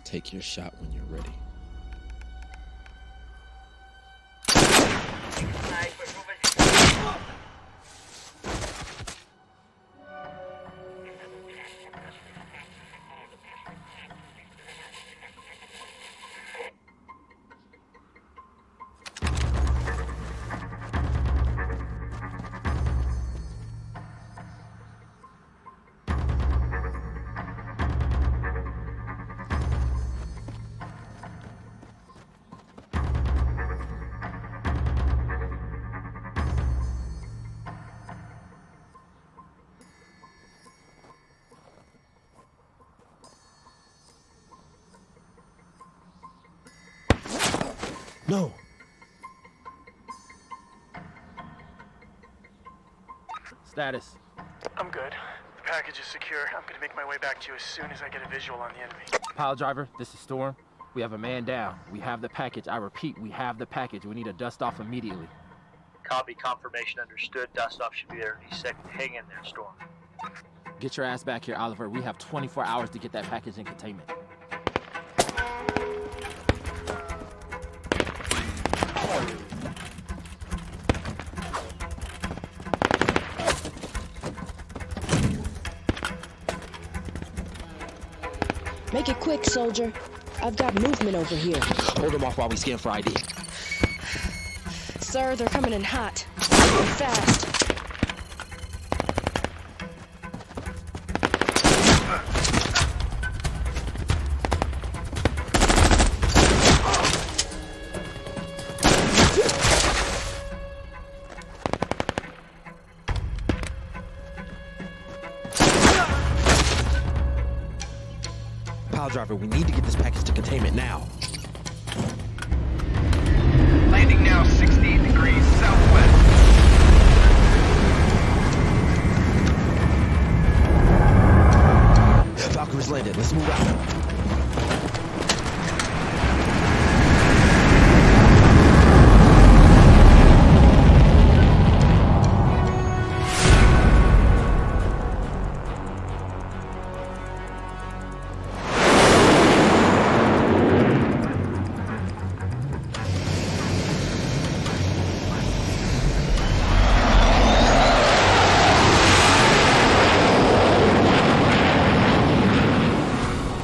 Take your shot when you're ready. No. Status. I'm good. The package is secure. I'm gonna make my way back to you as soon as I get a visual on the enemy. Pile driver, this is Storm. We have a man down. We have the package. I repeat, we have the package. We need to dust off immediately. Copy, confirmation understood. Dust off should be there any second. Hang in there, Storm. Get your ass back here, Oliver. We have 24 hours to get that package in containment. Make it quick, soldier. I've got movement over here. Hold them off while we scan for ID. Sir, they're coming in hot. And fast. Pile driver, we need to get this package to containment now. Landing now 68 degrees southwest. Valkyrie's landed. Let's move out.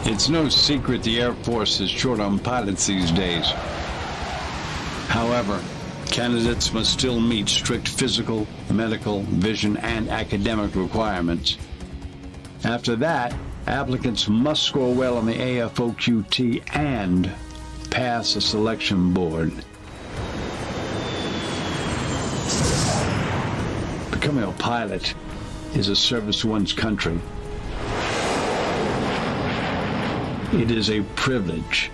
It's no secret the Air Force is short on pilots these days. However, candidates must still meet strict physical, medical, vision, and academic requirements. After that, applicants must score well on the AFOQT and pass a selection board. Becoming a pilot is a service to one's country. It is a privilege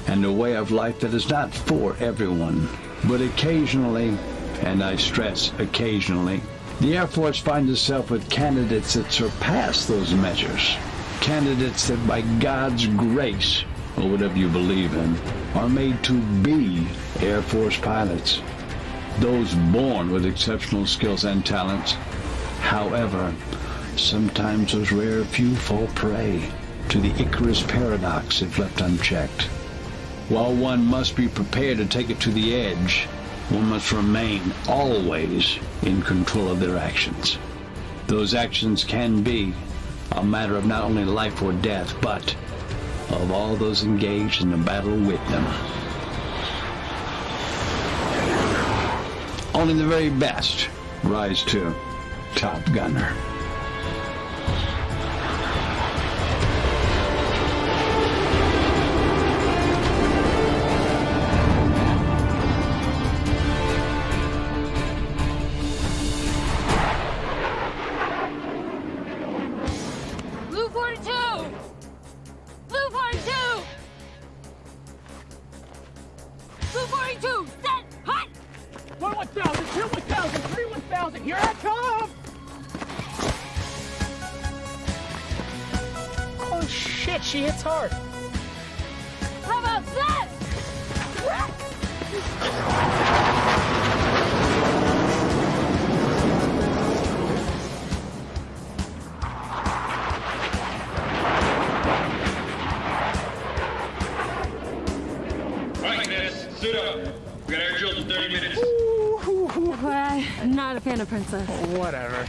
and a way of life that is not for everyone. But occasionally, and I stress occasionally, the Air Force finds itself with candidates that surpass those measures. Candidates that by God's grace, or whatever you believe in, are made to be Air Force pilots. Those born with exceptional skills and talents. However, sometimes those rare few fall prey to the Icarus paradox if left unchecked. While one must be prepared to take it to the edge, one must remain always in control of their actions. Those actions can be a matter of not only life or death, but of all those engaged in the battle with them. Only the very best rise to top gunner. She hits hard. How about that? a fan of Princess. Whatever.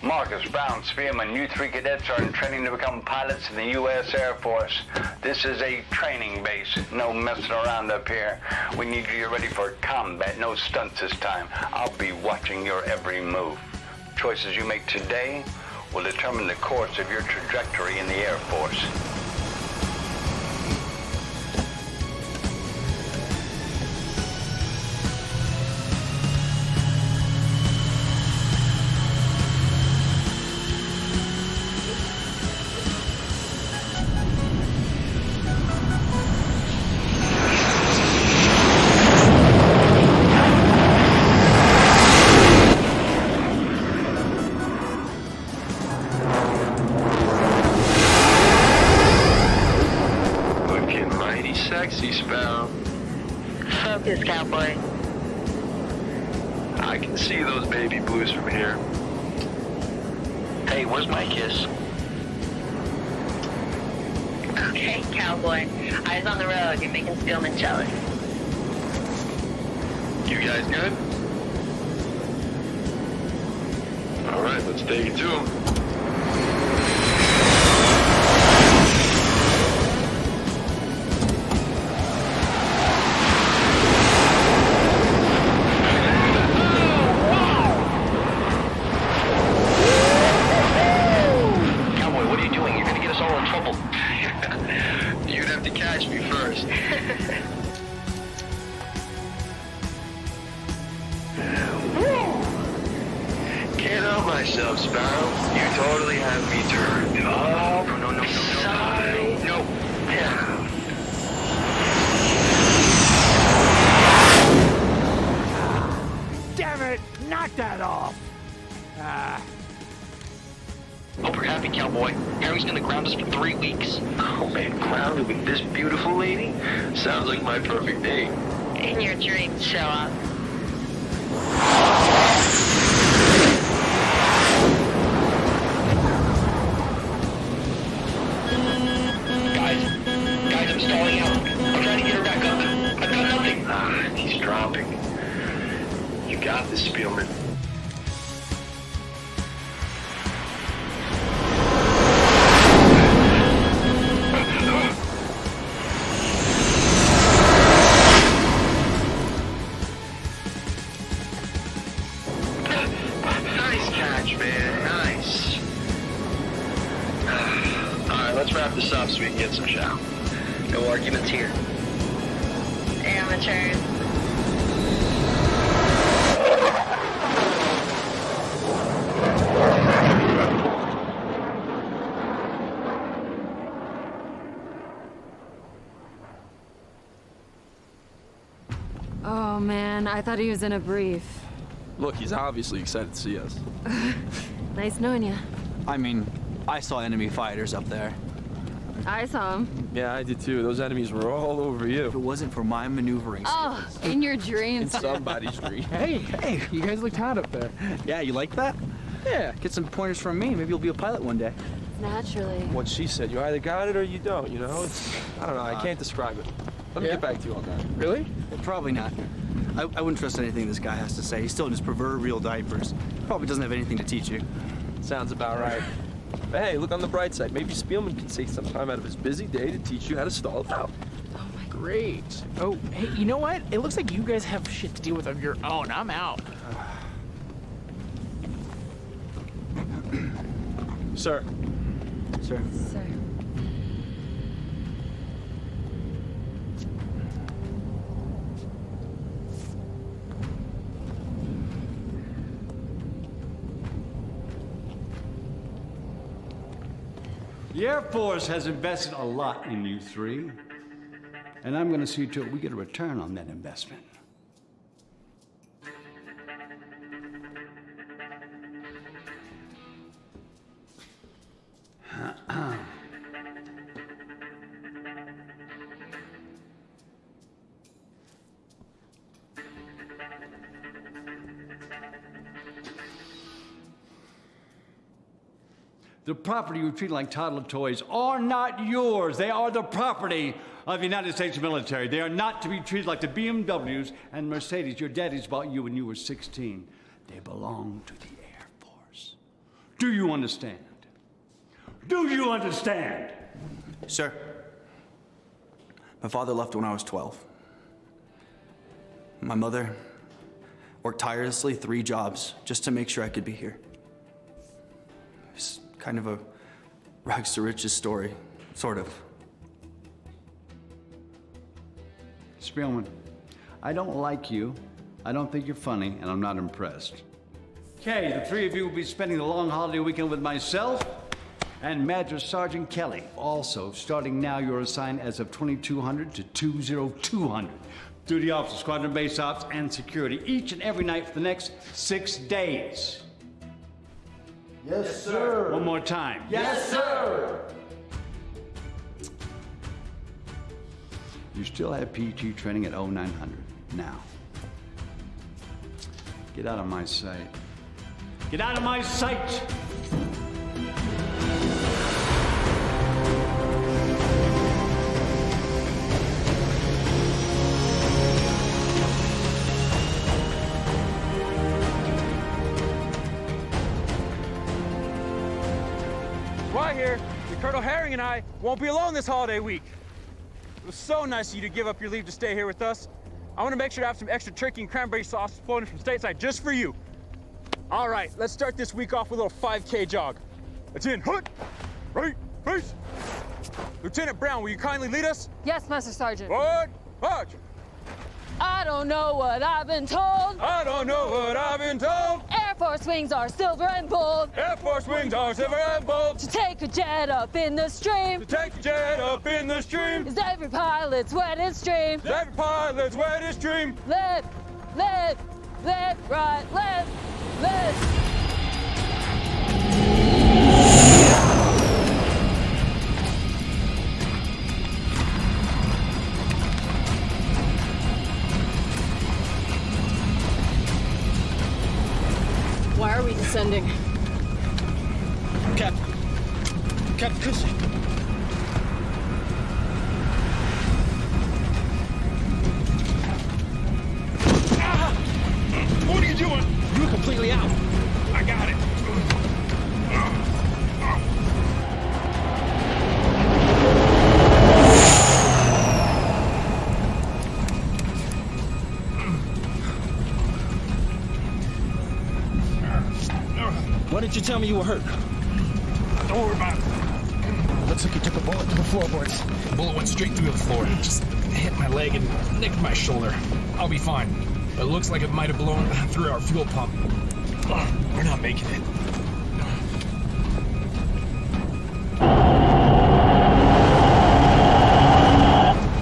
Marcus Brown, Spearman, you 3 cadets are in training to become pilots in the U.S. Air Force. This is a training base. No messing around up here. We need you to get ready for combat. No stunts this time. I'll be watching your every move. Choices you make today will determine the course of your trajectory in the Air Force. Sexy, Sparrow. Focus, cowboy. I can see those baby blues from here. Hey, where's my kiss? Okay, cowboy. Eyes on the road. You're making Spielman jealous. You guys good? All right, let's take it to him. You'd have to catch me first. Can't help myself, Sparrow. You totally have me turned up. No. Down. Damn it! Knock that off! Hope you're happy, cowboy. Harry's gonna ground us for 3 weeks. Oh man, grounded with this beautiful lady? Sounds like my perfect date. In your dreams, show up. Guys, I'm stalling out. I'm trying to get her back up. I've got nothing. He's dropping. You got this, Spielman. Nice catch, man. Nice. Alright, let's wrap this up so we can get some chow. No arguments here. Amateurs. Oh man, I thought he was in a brief. Look, he's obviously excited to see us. Nice knowing you. I mean, I saw enemy fighters up there. I saw him. Yeah, I did too. Those enemies were all over If it you. wasn't for my maneuvering Oh, skills. in your In dreams. somebody's dream. Hey, you guys looked hot up there. Yeah, you like that? Yeah, get some pointers from me. Maybe you'll be a pilot one day. Naturally. What she said, you either got it or you don't, you know? I don't know, I can't describe it. Let me Yeah? get back to you on that. Really? Probably not. I wouldn't trust anything this guy has to say. He's still in his proverbial diapers. Probably doesn't have anything to teach you. Sounds about right. But hey, look on the bright side. Maybe Spielman can take some time out of his busy day to teach you how to stall it out. Great. Oh, hey, you know what? It looks like you guys have shit to deal with of your own. I'm out. Sir. Sir. Sir. The Air Force has invested a lot in you 3, and I'm going to see to it we get a return on that investment. The property you treat like toddler toys are not yours. They are the property of the United States military. They are not to be treated like the BMWs and Mercedes your daddies bought you when you were 16. They belong to the Air Force. Do you understand? Do you understand? Sir, my father left when I was 12. My mother worked tirelessly 3 jobs just to make sure I could be here. It's kind of a rags to riches story, sort of. Spielman, I don't like you, I don't think you're funny, and I'm not impressed. Okay, the 3 of you will be spending the long holiday weekend with myself and Master Sergeant Kelly. Also, starting now, you're assigned as of 2200 to 20200. Duty officers, squadron base ops, and security each and every night for the next 6 days. Yes, sir. One more time. Yes, sir. You still have PG training at 0900. Now, get out of my sight. Get out of my sight! Why here? Colonel Herring and I won't be alone this holiday week. It was so nice of you to give up your leave to stay here with us. I want to make sure to have some extra turkey and cranberry sauce flown from stateside just for you. All right, let's start this week off with a little 5K jog. It's in hood, right, face. Lieutenant Brown, will you kindly lead us? Yes, Master Sergeant. Forward, march. I don't know what I've been told. I don't know what I've been told. Air Force wings are silver and bold. Air Force wings are silver and bold. To take a jet up in the stream. To take a jet up in the stream. Is every pilot's wettest dream. Is every pilot's wettest dream. Left, left, left, right, left, left. Why are we descending? Captain Cushing. What are you doing? You're completely out. I got it. Why didn't you tell me you were hurt? Don't worry about it. Looks like you took a bullet to the floorboards. The bullet went straight through the floor. Just hit my leg and nicked my shoulder. I'll be fine. But it looks like it might have blown through our fuel pump. We're not making it.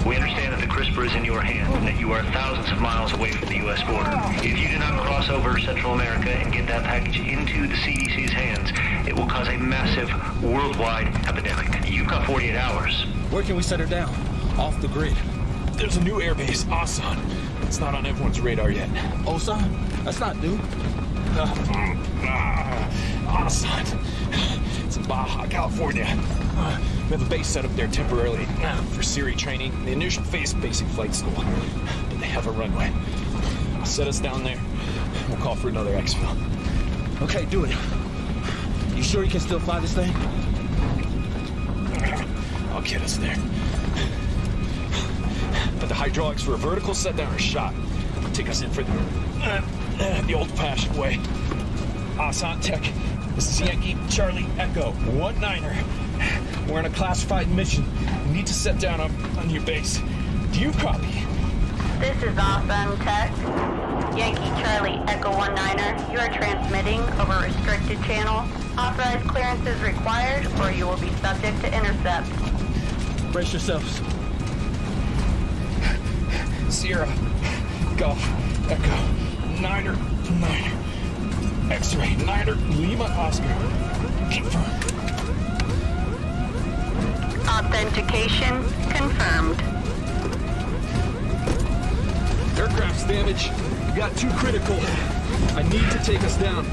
We understand that the CRISPR is in your hands and that you are thousands of miles away from the U.S. border. If you do not cross over Central America and get that package into the CDC's hands, it will cause a massive worldwide epidemic. You've got 48 hours. Where can we set her down? Off the grid. There's a new airbase, Asan. It's not on everyone's radar yet. Osan? That's not new. Asan. It's in Baja, California. We have a base set up there temporarily for Siri training. The initial phase of basic flight school. But they have a runway. I'll set us down there. We'll call for another exfil. Okay, do it. You sure you can still fly this thing? I'll get us there. But the hydraulics for a vertical set down are shot. Take us in for the old-fashioned way. Asan Tech, this is Yankee Charlie Echo 19er. We're on a classified mission. We need to set down on your base. Do you copy? This is Asan Tech. Yankee Charlie Echo 19er. You are transmitting over a restricted channel. Authorized clearance is required, or you will be subject to intercept. Brace yourselves. Sierra, Golf, Echo, Niner, X-ray, Niner, Lima, Oscar. Confirm. Authentication confirmed. Aircraft's damaged. We got 2 critical. I need to take us down.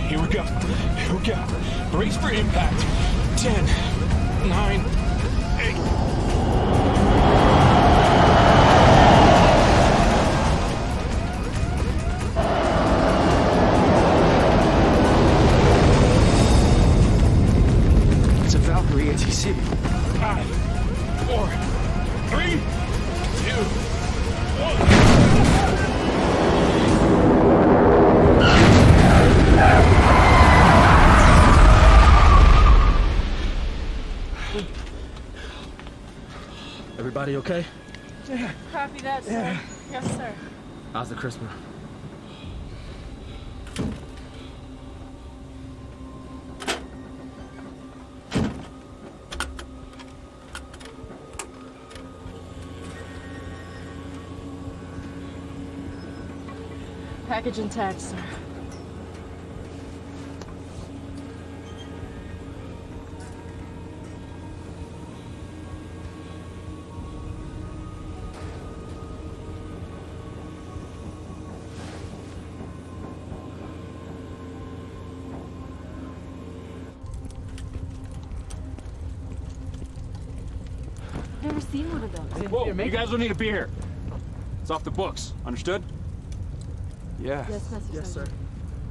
Here we go. Here we go. Brace for impact. 10, 9, 8. you okay? Yeah. Copy that, sir. Yes, sir. How's the CRISPR? Package intact, sir. Never seen one of those. Whoa, you guys don't need to be here. It's off the books. Understood? Yeah. Yes, Master Sergeant.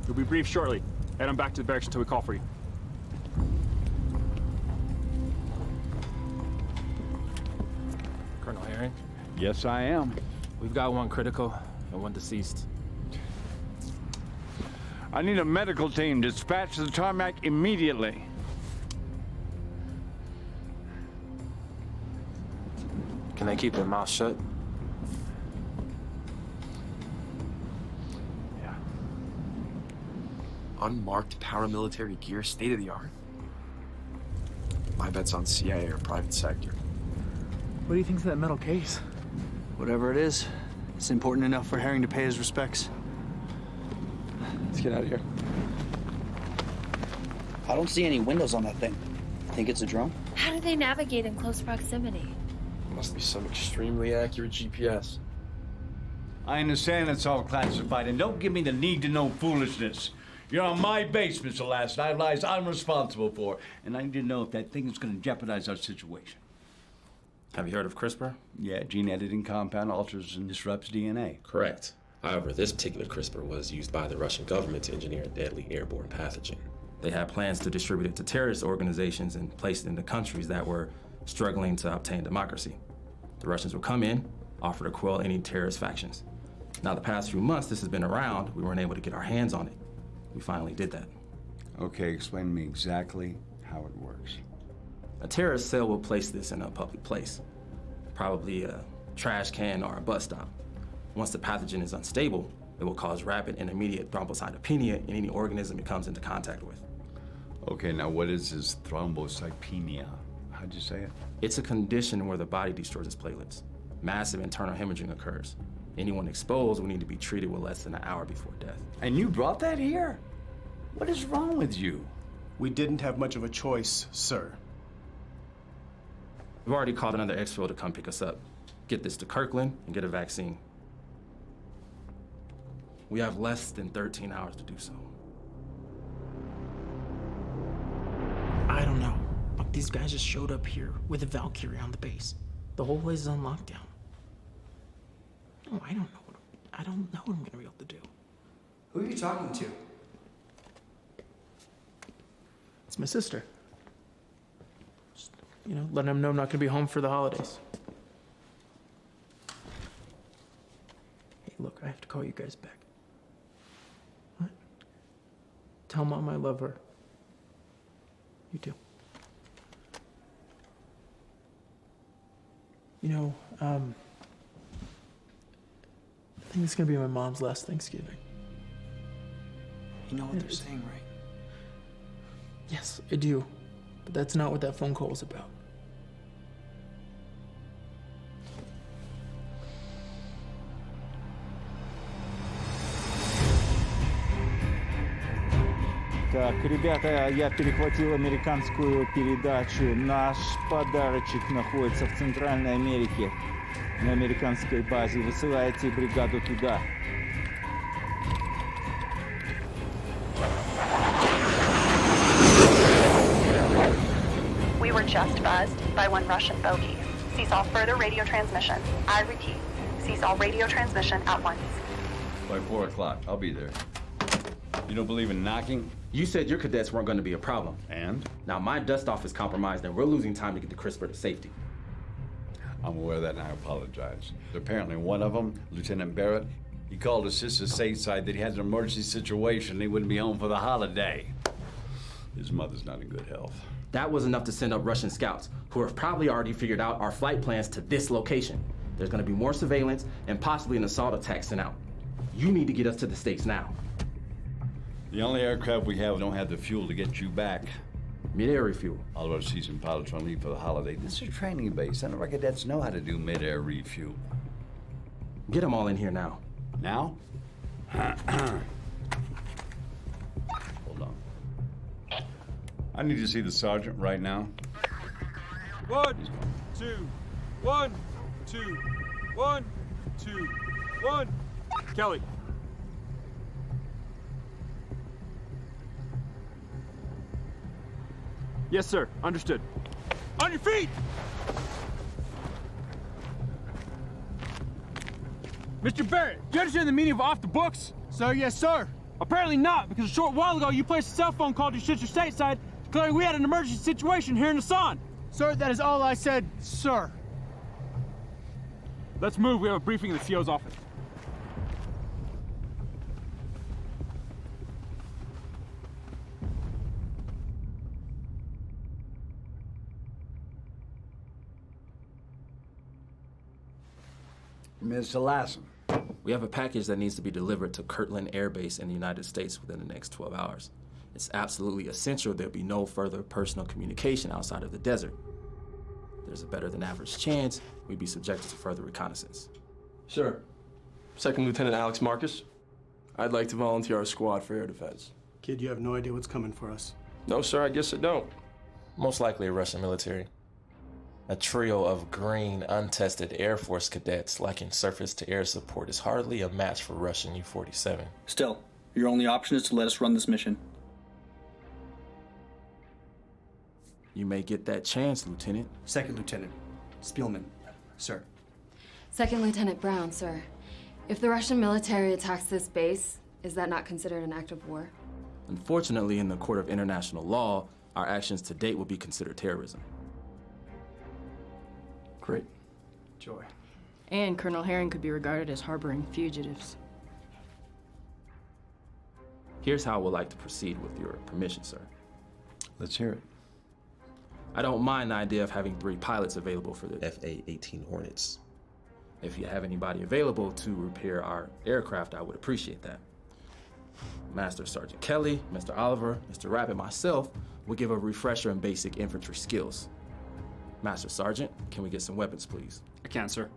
You'll be briefed shortly. Head on back to the barracks until we call for you. Colonel Herring, Yes, I am. we've got one critical and one deceased. I need a medical team dispatched to the tarmac immediately. Can they keep their mouth shut? Unmarked paramilitary gear, state of the art. My bet's on CIA or private sector. What do you think's in that metal case? Whatever it is, it's important enough for Herring to pay his respects. Let's get out of here. I don't see any windows on that thing. Think it's a drone? How do they navigate in close proximity? Must be some extremely accurate GPS. I understand it's all classified, and don't give me the need-to-know foolishness. You're on my base, Mr. Last. I lies I'm responsible for, and I need to know if that thing is going to jeopardize our situation. Have you heard of CRISPR? Yeah, gene editing compound alters and disrupts DNA. Correct. However, this particular CRISPR was used by the Russian government to engineer a deadly airborne pathogen. They had plans to distribute it to terrorist organizations and place it into countries that were struggling to obtain democracy. The Russians would come in, offer to quell any terrorist factions. Now, the past few months this has been around, we weren't able to get our hands on it. We finally did that. Okay, explain to me exactly how it works. A terrorist cell will place this in a public place, probably a trash can or a bus stop. Once the pathogen is unstable, it will cause rapid and immediate thrombocytopenia in any organism it comes into contact with. Okay, now what is this thrombocytopenia? How'd you say it? It's a condition where the body destroys its platelets. Massive internal hemorrhaging occurs. Anyone exposed will need to be treated with less than an hour before death. And you brought that here? What is wrong with you? We didn't have much of a choice, sir. We've already called another exfil to come pick us up, get this to Kirkland, and get a vaccine. We have less than 13 hours to do so. I don't know, but these guys just showed up here with a Valkyrie on the base. The whole place is on lockdown. No, I don't know what I'm gonna be able to do. Who are you talking to? It's my sister. Just, letting them know I'm not gonna be home for the holidays. Hey, look, I have to call you guys back. What? Tell Mom I love her. You too. I think it's gonna be my mom's last Thanksgiving. You know what they're saying, right? Yes, I do. But that's not what that phone call was about. Так, ребята, я перехватил американскую передачу. Наш подарочек находится в Центральной Америке, на американской базе. Высылайте бригаду туда. We were just buzzed by one Russian bogey. Cease all further radio transmission. I repeat, cease all radio transmission at once. By 4 o'clock, I'll be there. You don't believe in knocking? You said your cadets weren't going to be a problem. And? Now my dust off is compromised and we're losing time to get the CRISPR to safety. I'm aware of that and I apologize. Apparently one of them, Lieutenant Barrett, he called us just to stateside that he had an emergency situation and he wouldn't be home for the holiday. His mother's not in good health. That was enough to send up Russian scouts, who have probably already figured out our flight plans to this location. There's gonna be more surveillance and possibly an assault attack sent out. You need to get us to the States now. The only aircraft we have don't have the fuel to get you back. Mid-air refuel. All of our seasoned pilots on leave for the holiday. This is a training base. None of our cadets know how to do mid-air refuel. Get them all in here now. Now? Hold on. I need to see the sergeant right now. 1, 2, 1, 2, 1, 2, 1. Kelly. Yes, sir. Understood. On your feet! Mr. Barrett, do you understand the meaning of off the books? Sir, yes, sir. Apparently not, because a short while ago you placed a cell phone call to Citrus Stateside declaring we had an emergency situation here in Asan. Sir, that is all I said, sir. Let's move. We have a briefing in the CO's office. Mr. Lassen. We have a package that needs to be delivered to Kirtland Air Base in the United States within the next 12 hours. It's absolutely essential there be no further personal communication outside of the desert. There's a better than average chance we'd be subjected to further reconnaissance. Sir, Second Lieutenant Alex Marcus. I'd like to volunteer our squad for air defense. Kid, you have no idea what's coming for us. No, sir, I guess I don't. Most likely Russian military. A trio of green, untested Air Force cadets lacking surface-to-air support is hardly a match for Russian U-47. Still, your only option is to let us run this mission. You may get that chance, Lieutenant. Second Lieutenant Spielman, sir. Second Lieutenant Brown, sir. If the Russian military attacks this base, is that not considered an act of war? Unfortunately, in the court of international law, our actions to date will be considered terrorism. Great. Joy. And Colonel Herring could be regarded as harboring fugitives. Here's how I would like to proceed with your permission, sir. Let's hear it. I don't mind the idea of having 3 pilots available for the FA-18 Hornets. If you have anybody available to repair our aircraft, I would appreciate that. Master Sergeant Kelly, Mr. Oliver, Mr. Rapp, and myself will give a refresher in basic infantry skills. Master Sergeant, can we get some weapons, please? I can, sir.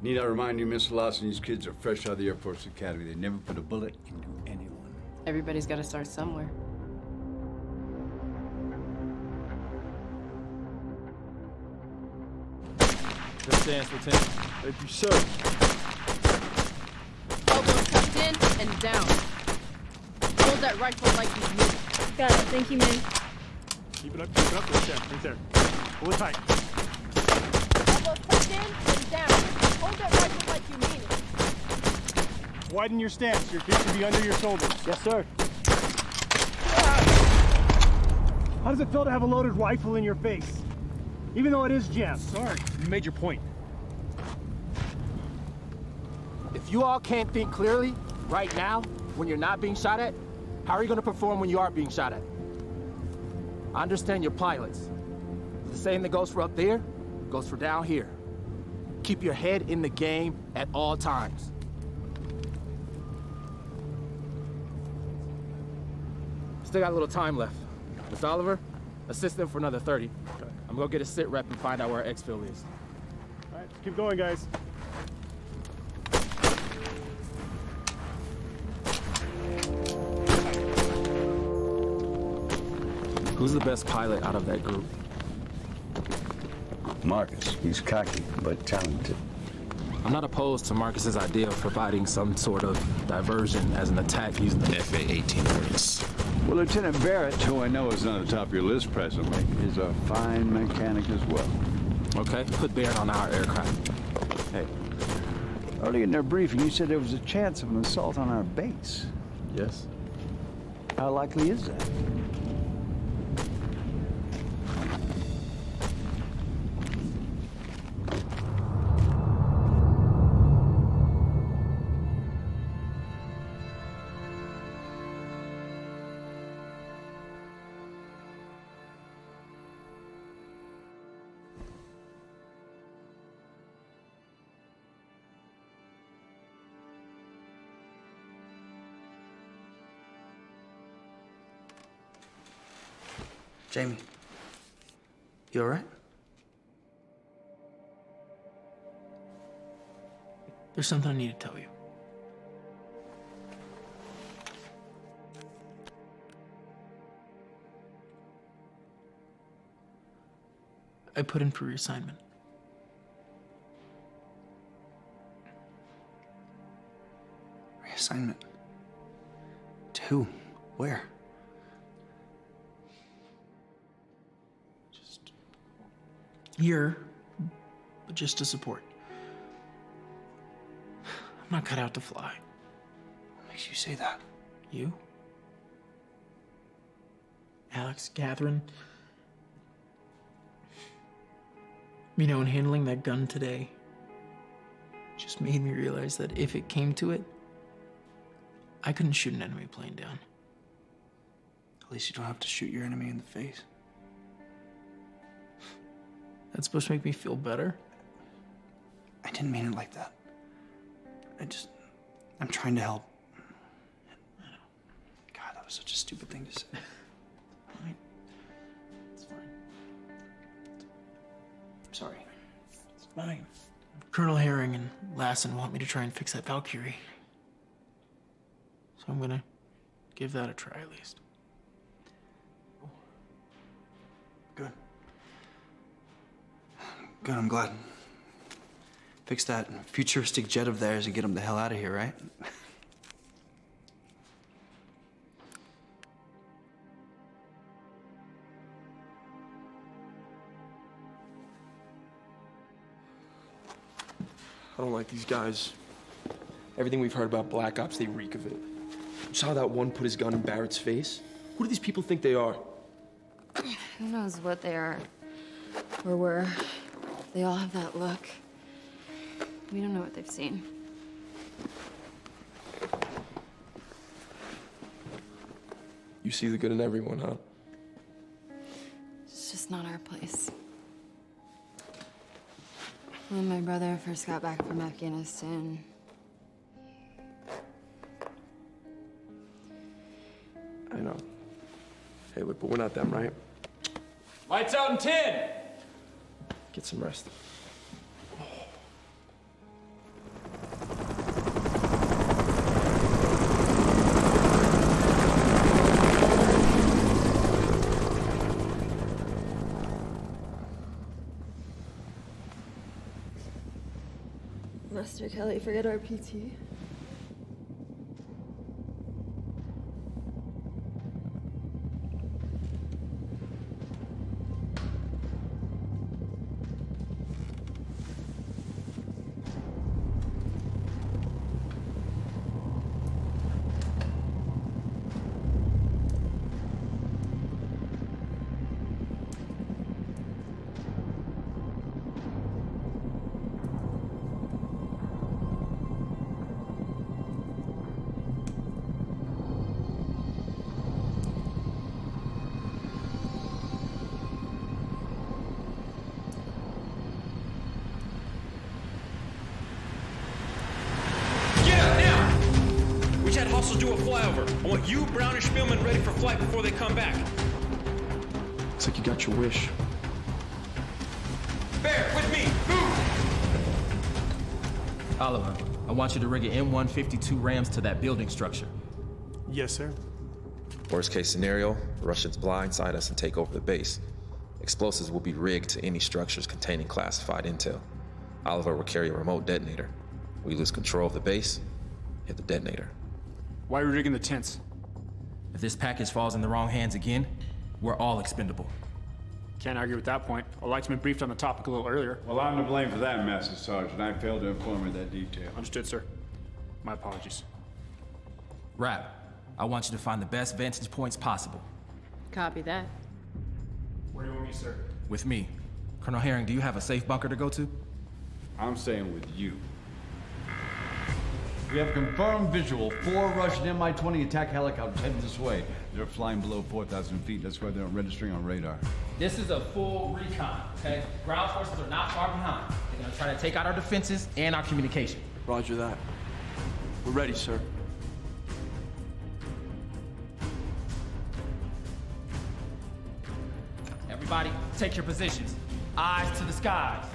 Need I remind you, Mr. Lawson, these kids are fresh out of the Air Force Academy. They never put a bullet into anyone. Everybody's got to start somewhere. Good stance, Lieutenant. Thank you, sir. Elbow tucked in and down. Hold that rifle like you mean it. Got it. Thank you, man. Keep it up, right there. Pull it tight. Elbow tucked in and down. Hold that rifle like you mean it. Widen your stance. Your feet should be under your shoulders. Yes, sir. How does it feel to have a loaded rifle in your face? Even though it is jammed. Sorry, you made your point. If you all can't think clearly right now when you're not being shot at, how are you going to perform when you are being shot at? I understand you're pilots. The same that goes for up there goes for down here. Keep your head in the game at all times. Still got a little time left. Mr. Oliver, assist them for another 30. I'm gonna go get a sit rep and find out where our exfil is. All right, keep going, guys. Who's the best pilot out of that group? Marcus. He's cocky, but talented. I'm not opposed to Marcus's idea of providing some sort of diversion as an attack using the FA-18 Hornets. Well, Lieutenant Barrett, who I know is not at the top of your list presently, is a fine mechanic as well. Okay, put Barrett on our aircraft. Hey, early in their briefing, you said there was a chance of an assault on our base. Yes. How likely is that? Jamie, you all right? There's something I need to tell you. I put in for reassignment. Reassignment? To who? Where? Here, but just to support. I'm not cut out to fly. What makes you say that? You? Alex, Catherine. You know, in handling that gun today, just made me realize that if it came to it, I couldn't shoot an enemy plane down. At least you don't have to shoot your enemy in the face. That's supposed to make me feel better? I didn't mean it like that. I'm trying to help. God, that was such a stupid thing to say. Fine. It's fine. I'm sorry. It's fine. Colonel Herring and Lassen want me to try and fix that Valkyrie. So I'm gonna give that a try at least. Good. Good, I'm glad. Fix that futuristic jet of theirs and get them the hell out of here, right? I don't like these guys. Everything we've heard about Black Ops, they reek of it. You saw that one put his gun in Barrett's face? Who do these people think they are? Who knows what they are or were. They all have that look. We don't know what they've seen. You see the good in everyone, huh? It's just not our place. When my brother first got back from Afghanistan, I know. Hey, look, but we're not them, right? Lights out in 10! Get some rest. Master Kelly, forget our PT. Hostiles do a flyover. I want you, Brown, and Spielman ready for flight before they come back. Looks like you got your wish. Bear, with me! Move! Oliver, I want you to rig an M152 Rams to that building structure. Yes, sir. Worst case scenario, Russians blindside us and take over the base. Explosives will be rigged to any structures containing classified intel. Oliver will carry a remote detonator. We lose control of the base, hit the detonator. Why are we rigging the tents? If this package falls in the wrong hands again, we're all expendable. Can't argue with that point. Our light's been briefed on the topic a little earlier. Well, I'm to blame for that, Master Sergeant. I failed to inform her that detail. Understood, sir. My apologies. Rap, I want you to find the best vantage points possible. Copy that. Where do you want me, sir? With me. Colonel Herring, do you have a safe bunker to go to? I'm staying with you. We have confirmed visual. 4 Russian Mi-20 attack helicopters headed this way. They're flying below 4,000 feet. That's why they're not registering on radar. This is a full recon, okay? Ground forces are not far behind. They're gonna try to take out our defenses and our communication. Roger that. We're ready, sir. Everybody, take your positions. Eyes to the skies.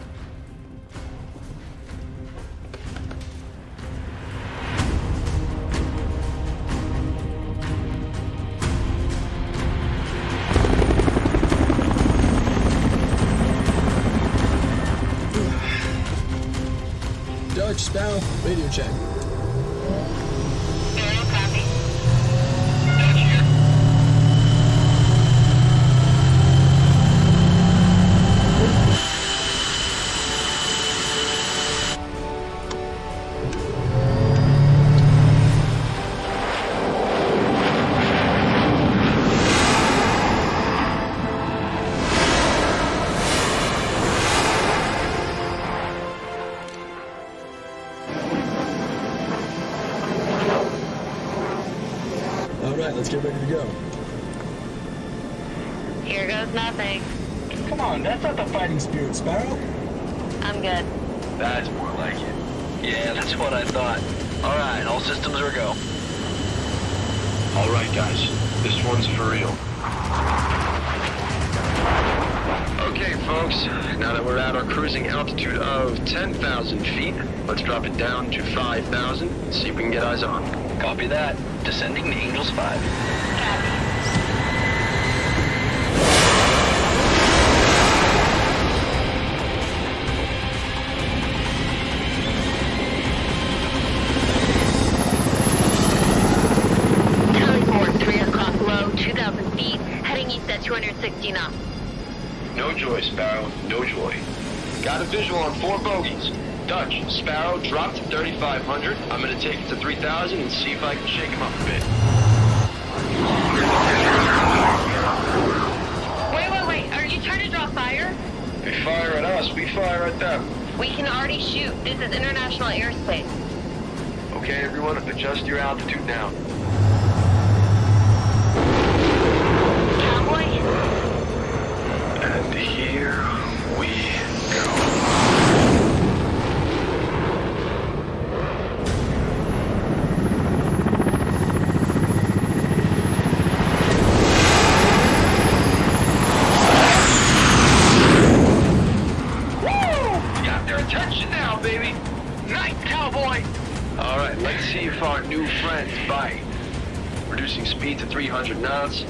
Dutch, Sparrow, radio check. Alright, let's get ready to go. Here goes nothing. Come on, that's not the fighting spirit, Sparrow. I'm good. That's more like it. Yeah, that's what I thought. Alright, all systems are go. Alright, guys. This one's for real. Okay, folks. Now that we're at our cruising altitude of 10,000 feet, let's drop it down to 5,000 and see if we can get eyes on. Copy that. Descending to Angels 5. Tally 4, 3 o'clock low, 2,000 feet, heading east at 260 knots. No joy, Sparrow. No joy. Got a visual on 4 bogeys. Dutch, Sparrow dropped to 3,500. I'm gonna take it to 3,000 and see if I can shake him up a bit. Wait. Are you trying to draw fire? They fire at us, we fire at them. We can already shoot. This is international airspace. Okay, everyone, adjust your altitude now. Cowboy? And here we go. Let's see if our new friends bite. Reducing speed to 300 knots.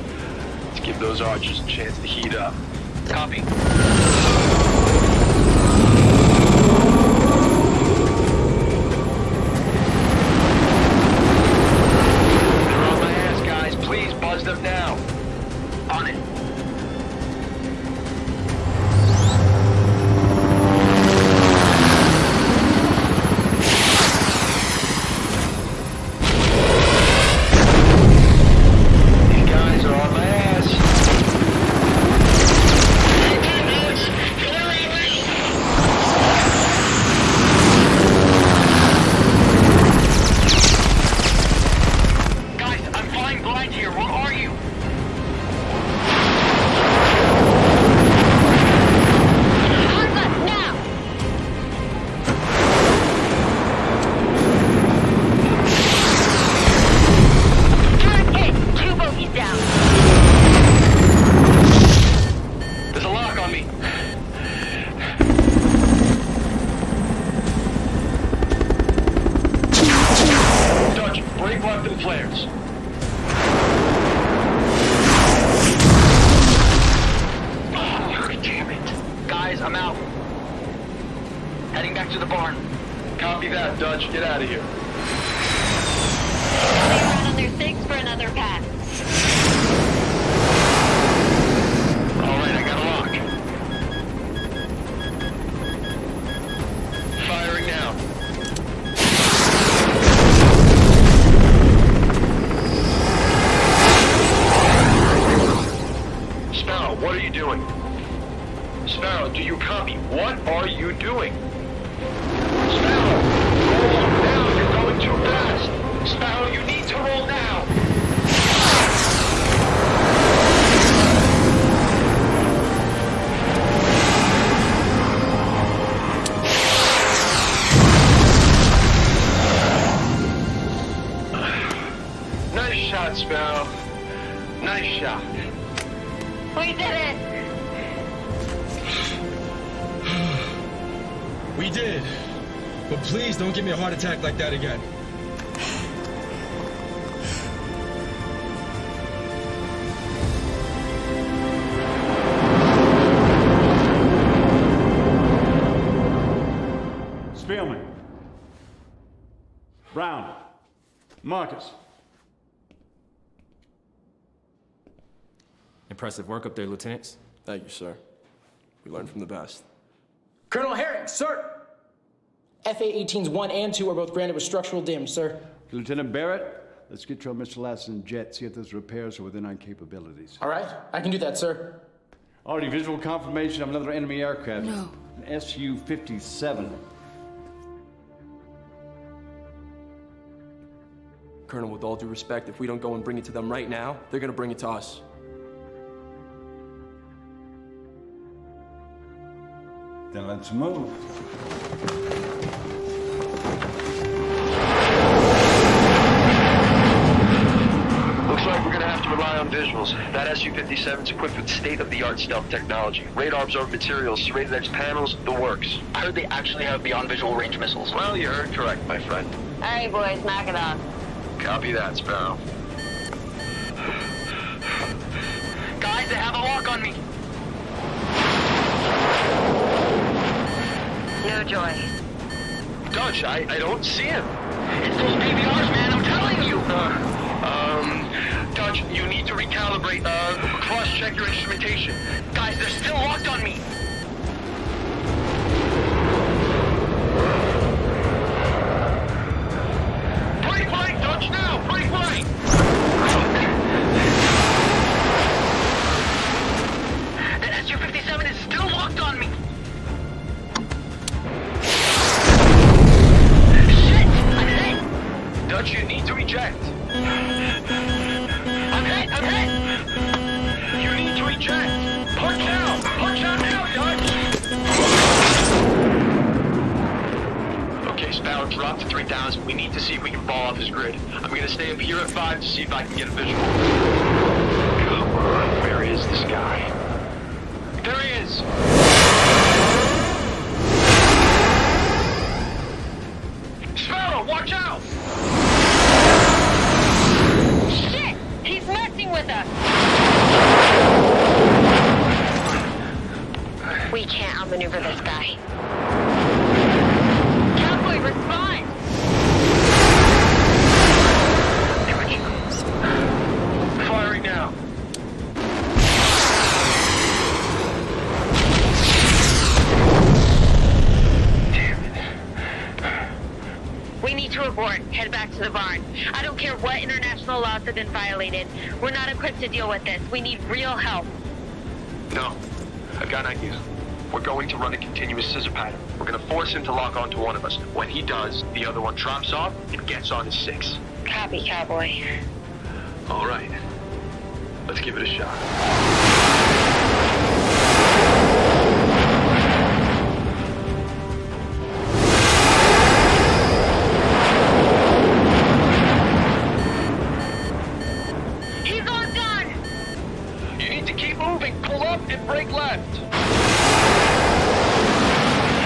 Let's give those archers a chance to heat up. Copy. They're on my ass, guys. Please buzz them now. On it. We did. But please don't give me a heart attack like that again. Spielman. Brown. Marcus. Impressive work up there, lieutenants. Thank you, sir. We learned from the best. Colonel Herring, sir! FA-18s 1 and 2 are both granted with structural dim, sir. Lieutenant Barrett, let's get your Mr. Lassen jet, see if those repairs are within our capabilities. All right, I can do that, sir. Already visual confirmation of another enemy aircraft. No. An Su-57. Colonel, with all due respect, if we don't go and bring it to them right now, they're gonna bring it to us. Then let's move. Looks like we're gonna have to rely on visuals. That Su-57's equipped with state-of-the-art stealth technology. Radar absorbed materials, serrated edge panels, the works. I heard they actually have beyond visual range missiles. Well, you heard correct, my friend. All right, boys, knock it off. Copy that, Sparrow. Guys, they have a lock on me. No joy. Dutch, I don't see him. It's those PBRs, man, I'm telling you. Dutch, you need to recalibrate, cross-check your instrumentation. Guys, they're still locked on me. Break right, Dutch, now! Break right! That Su-57 is still locked on me. Shit! I'm hit! Dutch, you need to eject. I'm hit! You need to eject. Punch out! Punch out now, Dutch! Okay, Sparrow, drop to 3,000. We need to see if we can fall off his grid. I'm gonna stay up here at 5 to see if I can get a visual. Come on, where is this guy? There he is! Sparrow, watch out! Shit! He's messing with us! We can't outmaneuver this guy. Cowboy, respond! Firing now. We need to abort. Head back to the barn. I don't care what international laws have been violated. We're not equipped to deal with this. We need real help. No, I've got an idea. We're going to run a continuous scissor pattern. We're going to force him to lock onto one of us. When he does, the other one drops off and gets on his 6. Copy, cowboy. All right. Let's give it a shot. He's on gun! You need to keep moving. Pull up and brake left.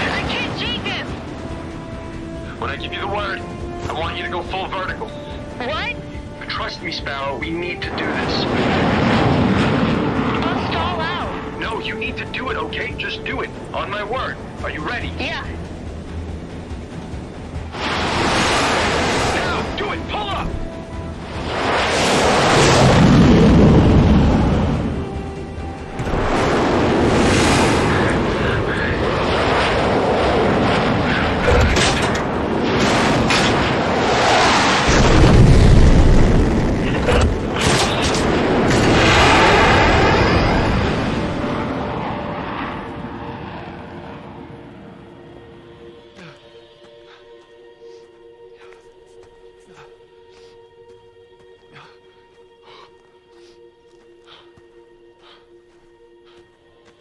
I can't change him! When I give you the word, I want you to go full vertical. What? Trust me, Sparrow, we need to do this. I'll stall out. No, you need to do it, okay? Just do it. On my word. Are you ready? Yeah. Now, do it. Pull up.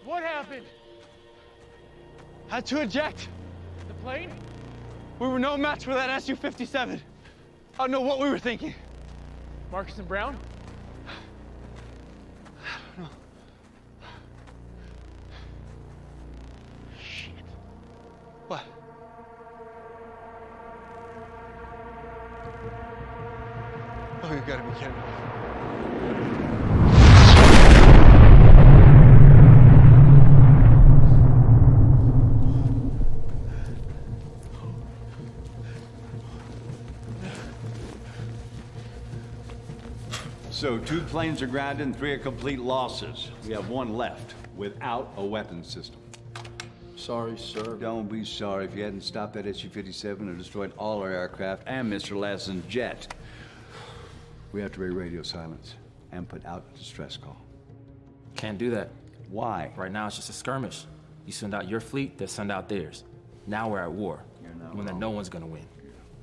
What happened? Had to eject. The plane? We were no match for that Su-57. I don't know what we were thinking. Marcus and Brown? I don't know. Shit. What? So 2 planes are grounded and 3 are complete losses. We have 1 left without a weapons system. Sorry, sir. Don't be sorry. If you hadn't stopped that SU-57 or destroyed all our aircraft and Mr. Lassen's jet, we have to be radio silence and put out a distress call. Can't do that. Why? Right now it's just a skirmish. You send out your fleet, they send out theirs. Now we're at war. When that no one's gonna win.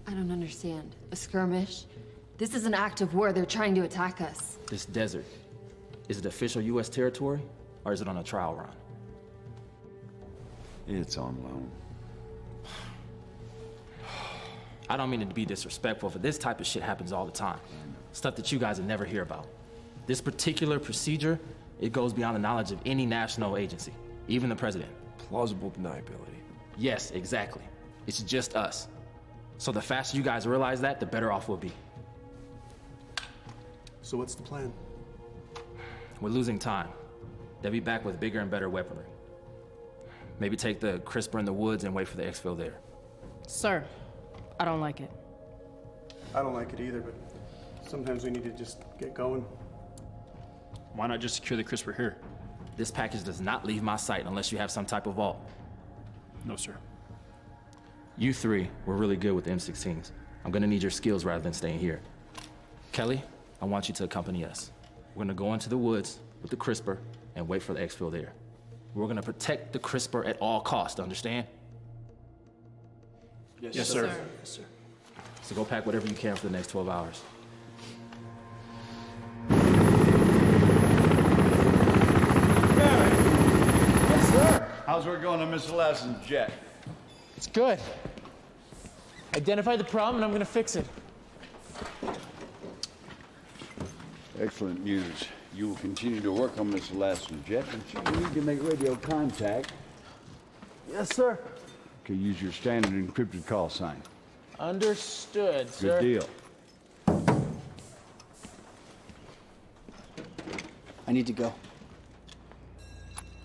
I don't understand. A skirmish? This is an act of war. They're trying to attack us. This desert, is it official U.S. territory, or is it on a trial run? It's on loan. I don't mean to be disrespectful, but this type of shit happens all the time. Stuff that you guys would never hear about. This particular procedure, it goes beyond the knowledge of any national agency, even the president. Plausible deniability. Yes, exactly. It's just us. So the faster you guys realize that, the better off we'll be. So what's the plan? We're losing time. They'll be back with bigger and better weaponry. Maybe take the CRISPR in the woods and wait for the exfil there. Sir, I don't like it. I don't like it either, but sometimes we need to just get going. Why not just secure the CRISPR here? This package does not leave my sight unless you have some type of vault. No, sir. You 3 were really good with the M16s. I'm gonna need your skills rather than staying here. Kelly, I want you to accompany us. We're gonna go into the woods with the CRISPR and wait for the exfil there. We're gonna protect the CRISPR at all costs, understand? Yes, sir. Yes, sir. So go pack whatever you can for the next 12 hours. Yes, sir. How's work going on Mr. Lassen's jet? It's good. Identify the problem and I'm gonna fix it. Excellent news. You will continue to work on Mr. Lassen's jet until you need to make radio contact. Yes, sir. Okay, use your standard encrypted call sign. Understood, sir. Good deal. I need to go.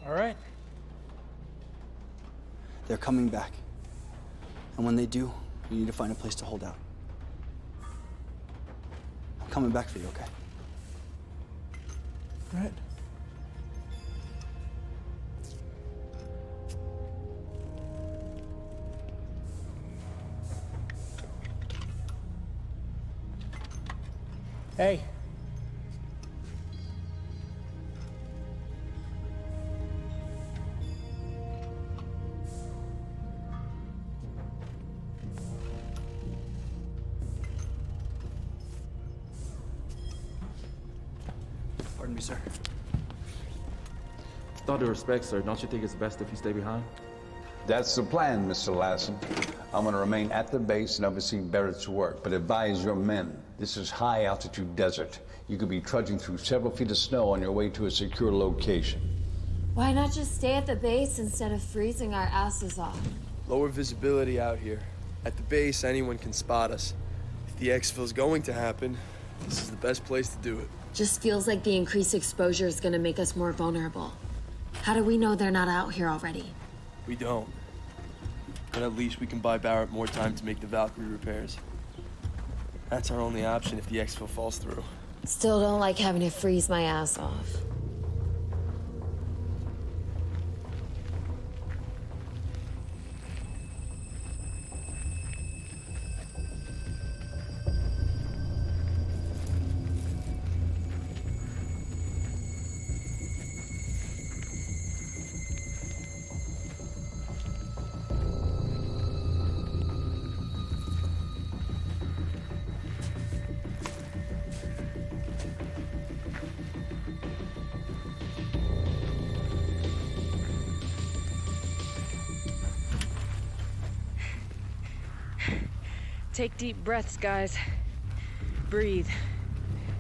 All right. They're coming back. And when they do, you need to find a place to hold out. I'm coming back for you, okay? All right. Hey. Pardon me, sir. With all due respect, sir, don't you think it's best if you stay behind? That's the plan, Mr. Lassen. I'm going to remain at the base and oversee Barrett's work, but advise your men. This is high-altitude desert. You could be trudging through several feet of snow on your way to a secure location. Why not just stay at the base instead of freezing our asses off? Lower visibility out here. At the base, anyone can spot us. If the exfil's going to happen, this is the best place to do it. Just feels like the increased exposure is gonna make us more vulnerable. How do we know they're not out here already? We don't. But at least we can buy Barrett more time to make the Valkyrie repairs. That's our only option if the exfil falls through. Still don't like having to freeze my ass off. Take deep breaths, guys. Breathe.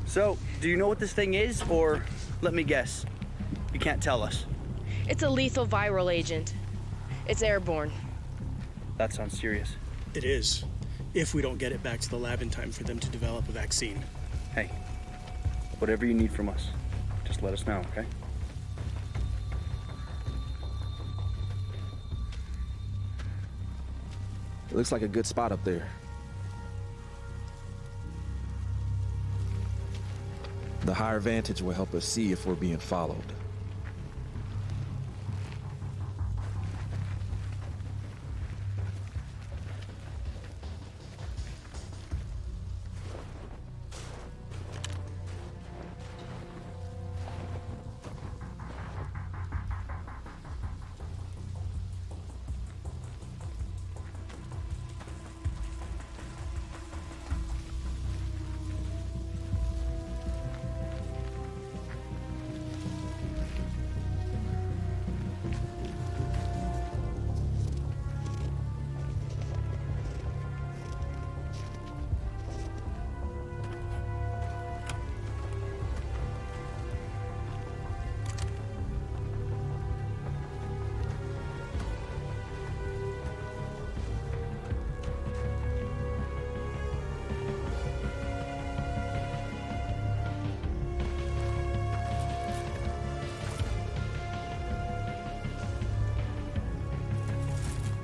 So, do you know what this thing is, or let me guess? You can't tell us. It's a lethal viral agent. It's airborne. That sounds serious. It is, if we don't get it back to the lab in time for them to develop a vaccine. Hey, Whatever you need from us, just let us know, okay? It looks like a good spot up there. The higher vantage will help us see if we're being followed.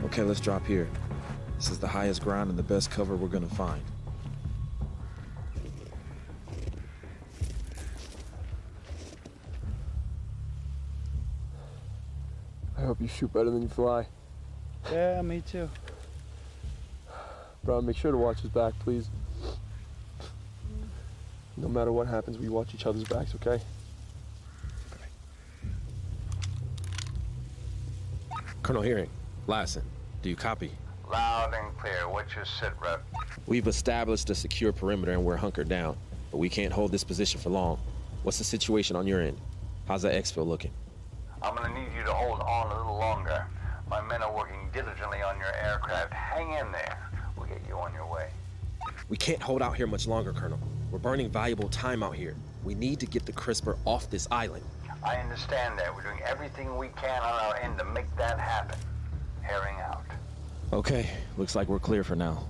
Okay, let's drop here. This is the highest ground and the best cover we're gonna find. I hope you shoot better than you fly. Yeah, me too. Bro, make sure to watch his back, please. No matter what happens, we watch each other's backs, okay? Colonel Herring, Lassen, do you copy? Loud and clear. What's your sit rep? We've established a secure perimeter and we're hunkered down, but we can't hold this position for long. What's the situation on your end? How's that exfil looking? I'm gonna need you to hold on a little longer. My men are working diligently on your aircraft. Hang in there. We'll get you on your way. We can't hold out here much longer, Colonel. We're burning valuable time out here. We need to get the CRISPR off this island. I understand that. We're doing everything we can on our end to make that happen. Herring out. Okay, looks like we're clear for now.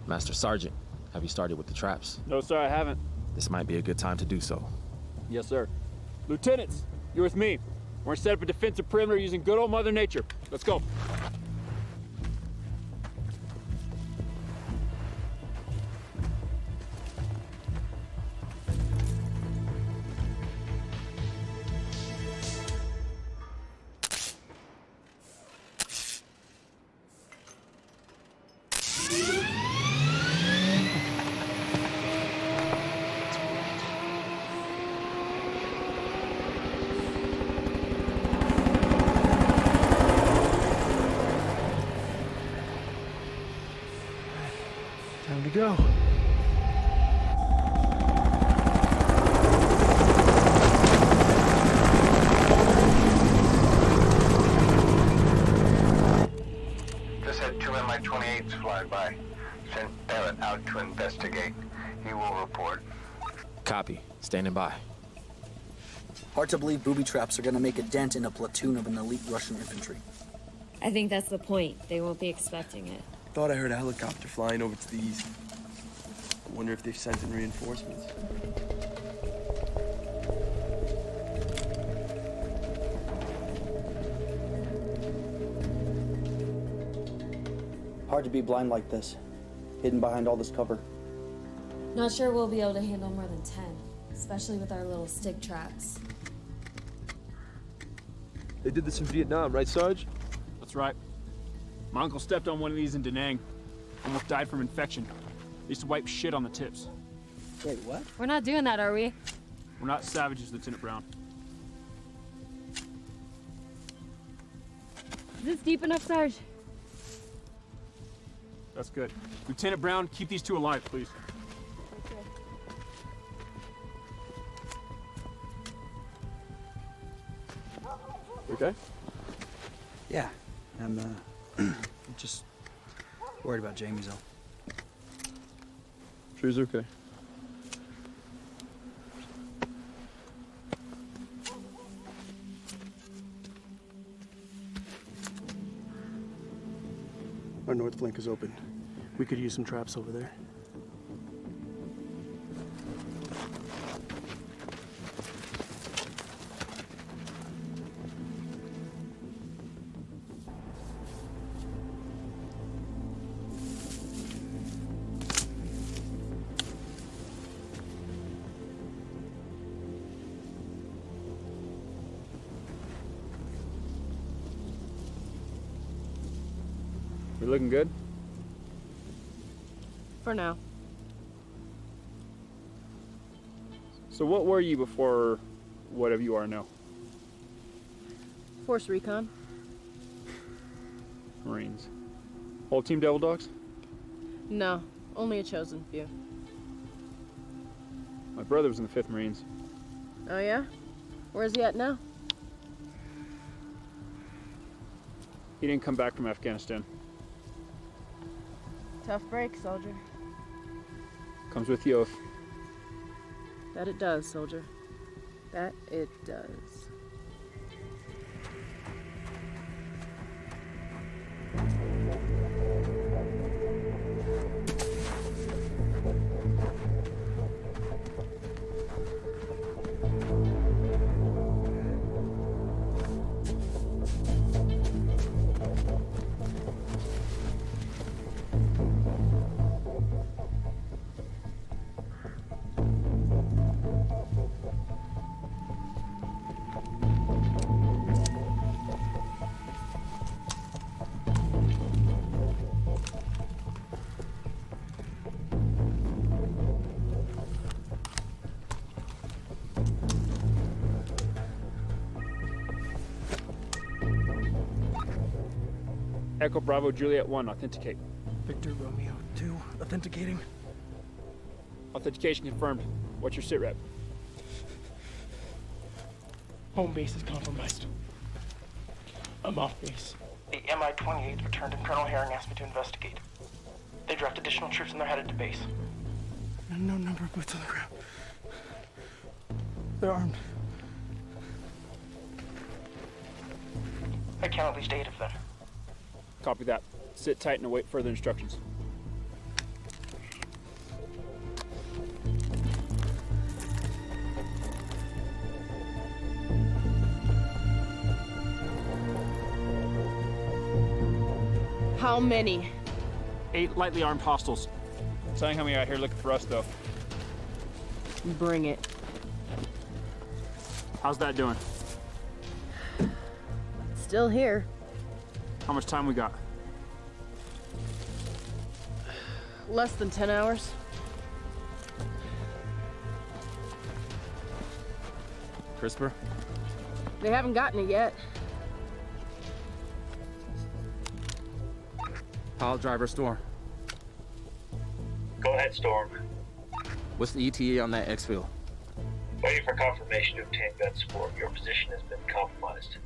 Master Sergeant, have you started with the traps? No, sir, I haven't. This might be a good time to do so. Yes, sir. Lieutenants, you're with me. We're gonna set up a defensive perimeter using good old Mother Nature. Let's go. Time to go. Just had 2 Mi-28s fly by. Sent Barrett out to investigate. He will report. Copy. Standing by. Hard to believe booby traps are gonna make a dent in a platoon of an elite Russian infantry. I think that's the point. They won't be expecting it. Thought I heard a helicopter flying over to the east. I wonder if they've sent in reinforcements. Hard to be blind like this, hidden behind all this cover. Not sure we'll be able to handle more than 10, especially with our little stick traps. They did this in Vietnam, right, Sarge? That's right. My uncle stepped on one of these in Da Nang. Almost died from infection. They used to wipe shit on the tips. Wait, what? We're not doing that, are we? We're not savages, Lieutenant Brown. Is this deep enough, Sarge? That's good. Lieutenant Brown, keep these two alive, please. Okay? Yeah, I'm just worried about Jamie's though. Sure he's okay. Our north flank is open. We could use some traps over there. looking good? For now. So what were you before whatever you are now? Force Recon. Marines. Whole team Devil Dogs? No, only a chosen few. My brother was in the 5th Marines. Oh yeah? Where's he at now? He didn't come back from Afghanistan. Tough break, soldier. Comes with the oath. That it does, soldier. That it does. Echo Bravo Juliet 1, authenticate. Victor Romeo 2, authenticating. Authentication confirmed. What's your sit rep? Home base is compromised. I'm off base. The MI-28 returned and Colonel Herring asked me to investigate. They draft additional troops and they're headed to base. No number of boots on the ground. They're armed. I count at least 8 of them. Copy that. Sit tight and await further instructions. How many? 8 lightly armed hostiles. Saying how many out here looking for us, though. Bring it. How's that doing? Still here. How much time we got? Less than 10 hours. CRISPR? They haven't gotten it yet. Pile driver Storm. Go ahead, Storm. What's the ETA on that exfil? Waiting for confirmation to obtain gun support. Your position has been compromised.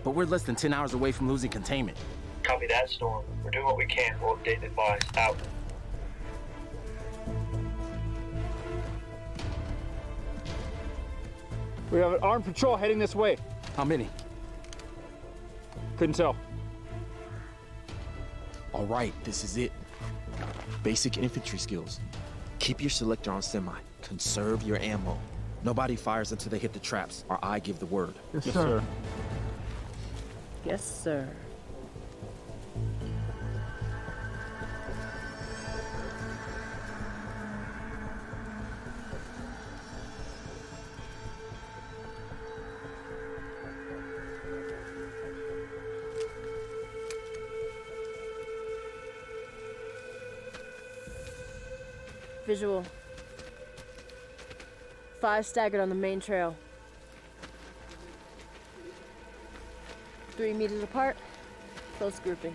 But we're less than 10 hours away from losing containment. Copy that, Storm. We're doing what we can. We'll update and advise. Out. We have an armed patrol heading this way. How many? Couldn't tell. All right, this is it. Basic infantry skills. Keep your selector on semi. Conserve your ammo. Nobody fires until they hit the traps, or I give the word. Yes, sir. Yes, sir. Visual. 5 staggered on the main trail. 3 meters apart, close grouping.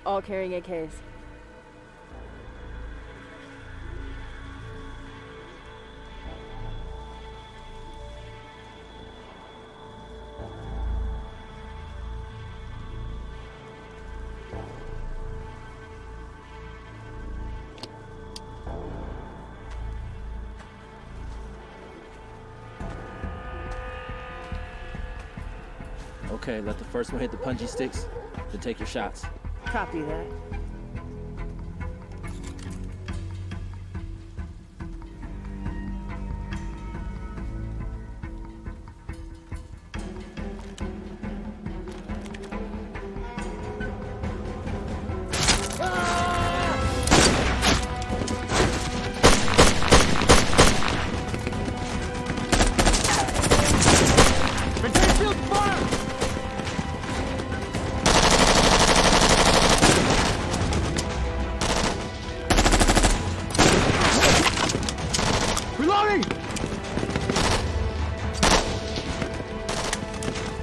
All carrying AKs. Okay, let the first one hit the punji sticks, then take your shots. Copy that.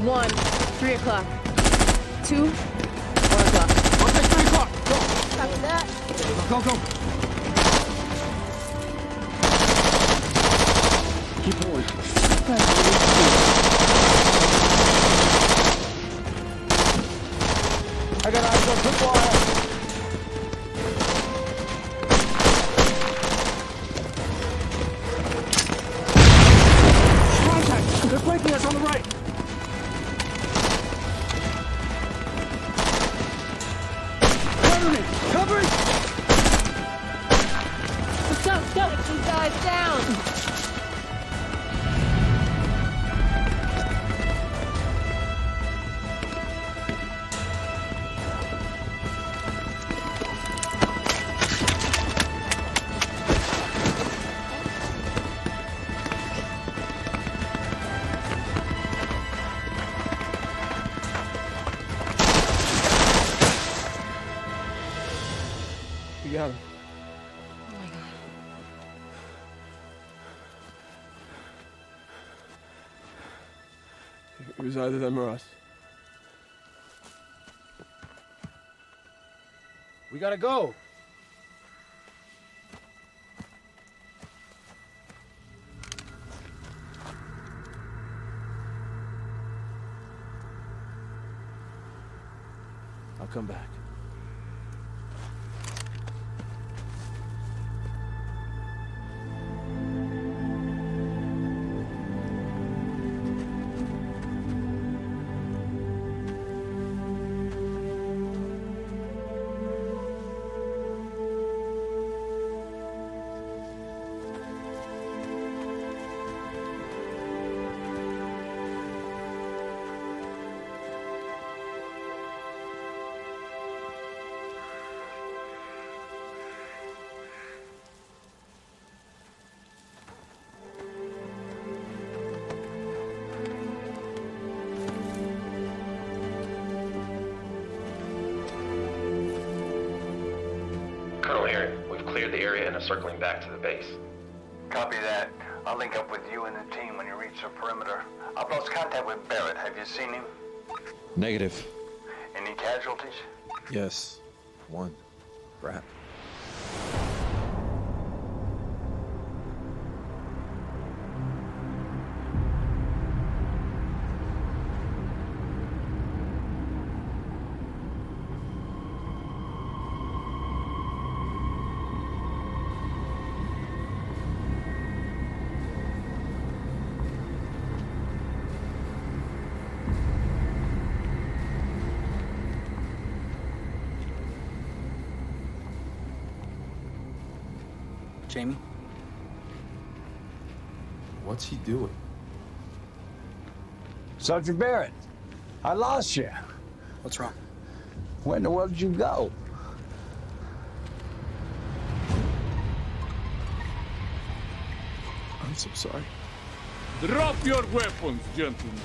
1, 3 o'clock. 2, 1 o'clock. I'll take 3 o'clock. Go. Copy that. Go, go. Keep going. I got eyes on football. Contact! They're flanking us on the right! Cover me! Cover me! Let's go, let's go! Get these guys down! You got him. Oh my god. It was either them or us. We gotta go. I'll come back. Colonel Herring, we've cleared the area and are circling back to the base. Copy that. I'll link up with you and the team when you reach the perimeter. I've lost contact with Barrett. Have you seen him? Negative. Any casualties? Yes. One. Brat. Jamie? What's he doing? Sergeant Barrett, I lost you. What's wrong? Where in the world did you go? I'm so sorry. Drop your weapons, gentlemen.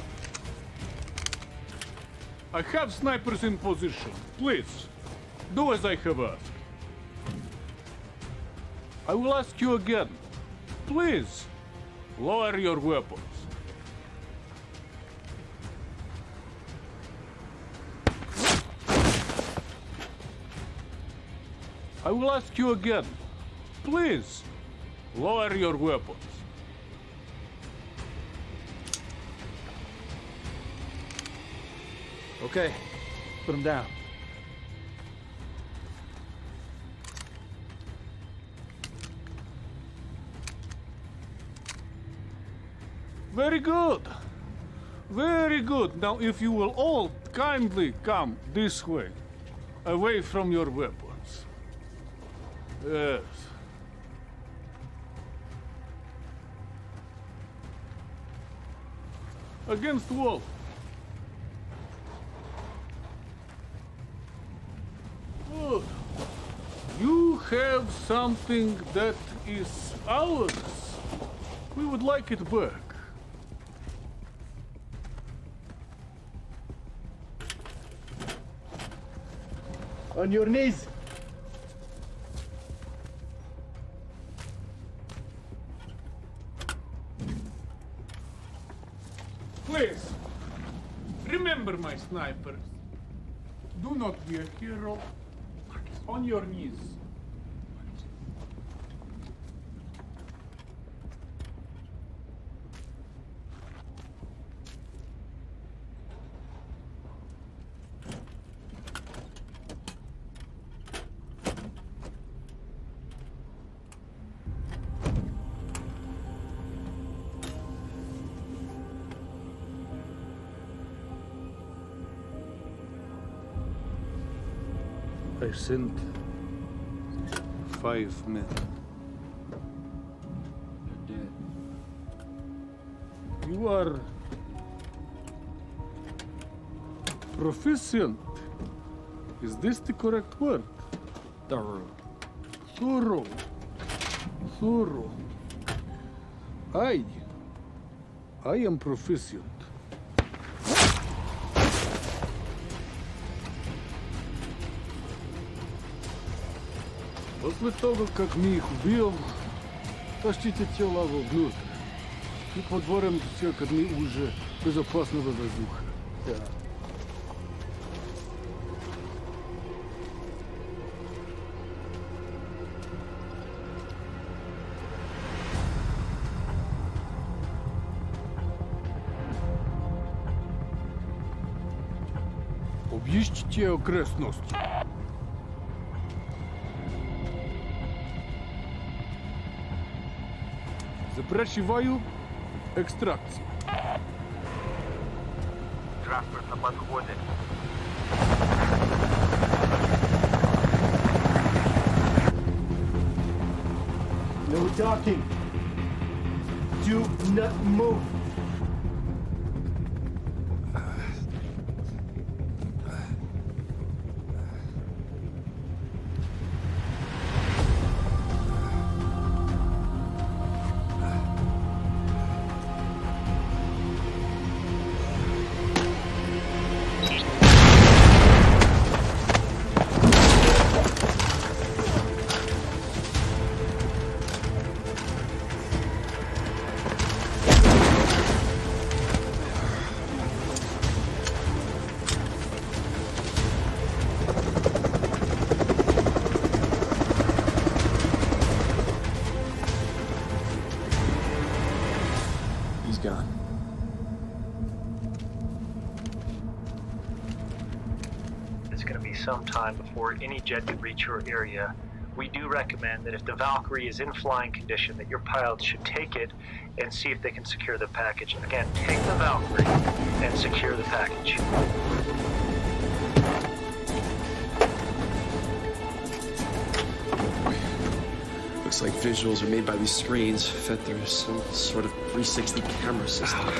I have snipers in position. Please, do as I have asked. I will ask you again. Please, lower your weapons. I will ask you again. Please, lower your weapons. Okay, put him down. Very good. Very good. Now, if you will all kindly come this way, away from your weapons. Yes. Against the wall. Good. You have something that is ours. We would like it back. On your knees. Please, Remember, my snipers, do not be a hero. On your knees. I sent 5 men. They're dead. You are proficient. Is this the correct word? Thorough. Thorough. Thorough. I am proficient. После того, как мы их убьем, тащите тела вовнутрь. И подворим все корни уже безопасного воздуха. Да. Объездите окрестности. Запрашиваю экстракцию. Транспорт на подходе. No talking. Do not move. Gone. It's going to be some time before any jet can reach your area. We do recommend that if the Valkyrie is in flying condition, that your pilots should take it and see if they can secure the package. Again, take the Valkyrie and secure the package. Looks like visuals are made by these screens, fed through some sort of 360 camera system.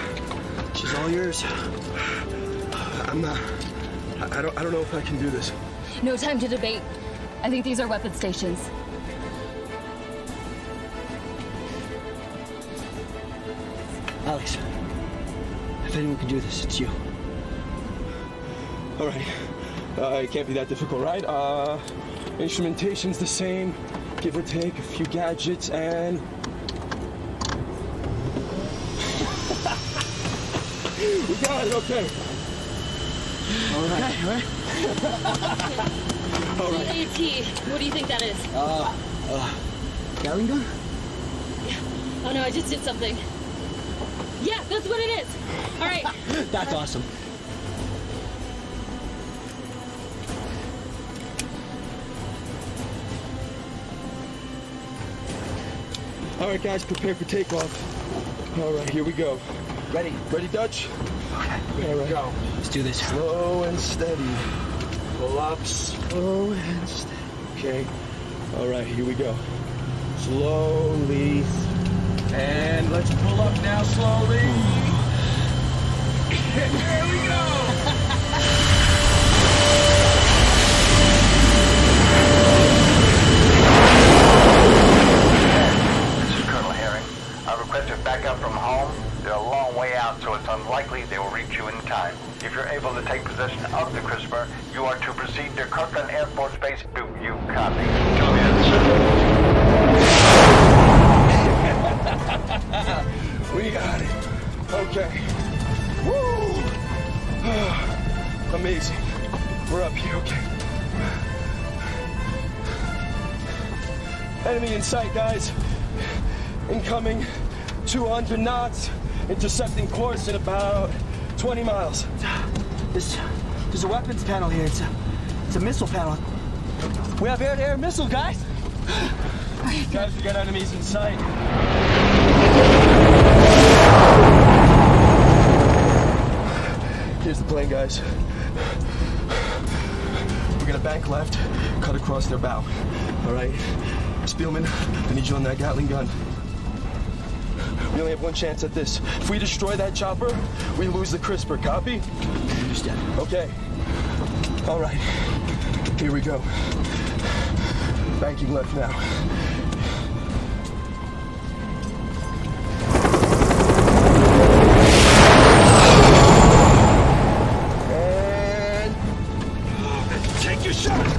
She's all yours. I don't know if I can do this. No time to debate. I think these are weapon stations. Alex, if anyone can do this, it's you. All right. It can't be that difficult, right? Instrumentation's the same. Give or take a few gadgets and... We got it, okay. All right. Okay, all right. All right. AT, what do you think that is? Gatling gun? Oh no, I just did something. Yeah, that's what it is. All right. That's awesome. All right, guys, prepare for takeoff. All right, here we go. Ready? Ready, Dutch? Okay, all right. go. Let's do this. Slow and steady. Pull up, slow and steady. Okay. All right, here we go. Slowly. And let's pull up now, slowly. There we go. Requested backup from home. They're a long way out, so it's unlikely they will reach you in time. If you're able to take possession of the CRISPR, you are to proceed to Kirkland Air Force Base. Do you copy? Copy that, sir. We got it. Okay. Woo! Amazing. We're up here, okay. Enemy in sight, guys. Incoming 200 knots, intercepting course at about 20 miles. There's a weapons panel here. It's a missile panel. We have air-to-air missile, guys. Guys, we got enemies in sight. Here's the plane, guys. We're gonna bank left, cut across their bow. All right? Spielman, I need you on that Gatling gun. We only have one chance at this. If we destroy that chopper, we lose the CRISPR. Copy? Understand. Okay. All right. Here we go. Banking left now. And take your shot.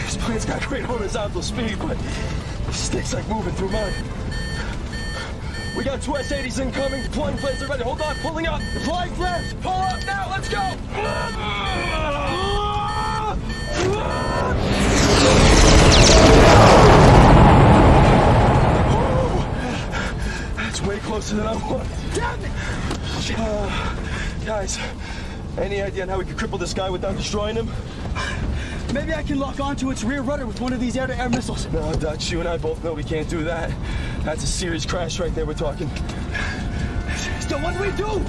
This plane's got great horizontal speed, but the stick's like moving through mine. We got two S-80s incoming. Deploying planes are ready. Hold on, pulling up. Flight left. Pull up now. Let's go. Oh, that's way closer than I want. Damn it! Guys, any idea on how we could cripple this guy without destroying him? Maybe I can lock onto its rear rudder with one of these air-to-air missiles. No, Dutch, you and I both know we can't do that. That's a serious crash right there we're talking. So what do we do?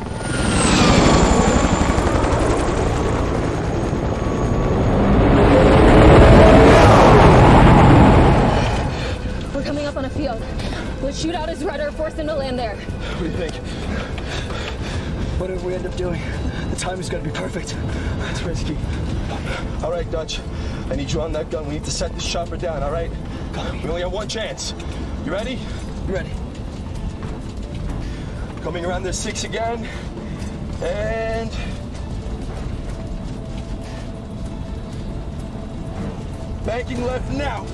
We're coming up on a field. Let's shoot out his rudder, force him to land there. What do you think? Whatever we end up doing, the time is gonna be perfect. That's risky. All right, Dutch. I need you on that gun. We need to set this chopper down, all right? We only have one chance. You ready? Ready. Coming around this 6 again. And... banking left now.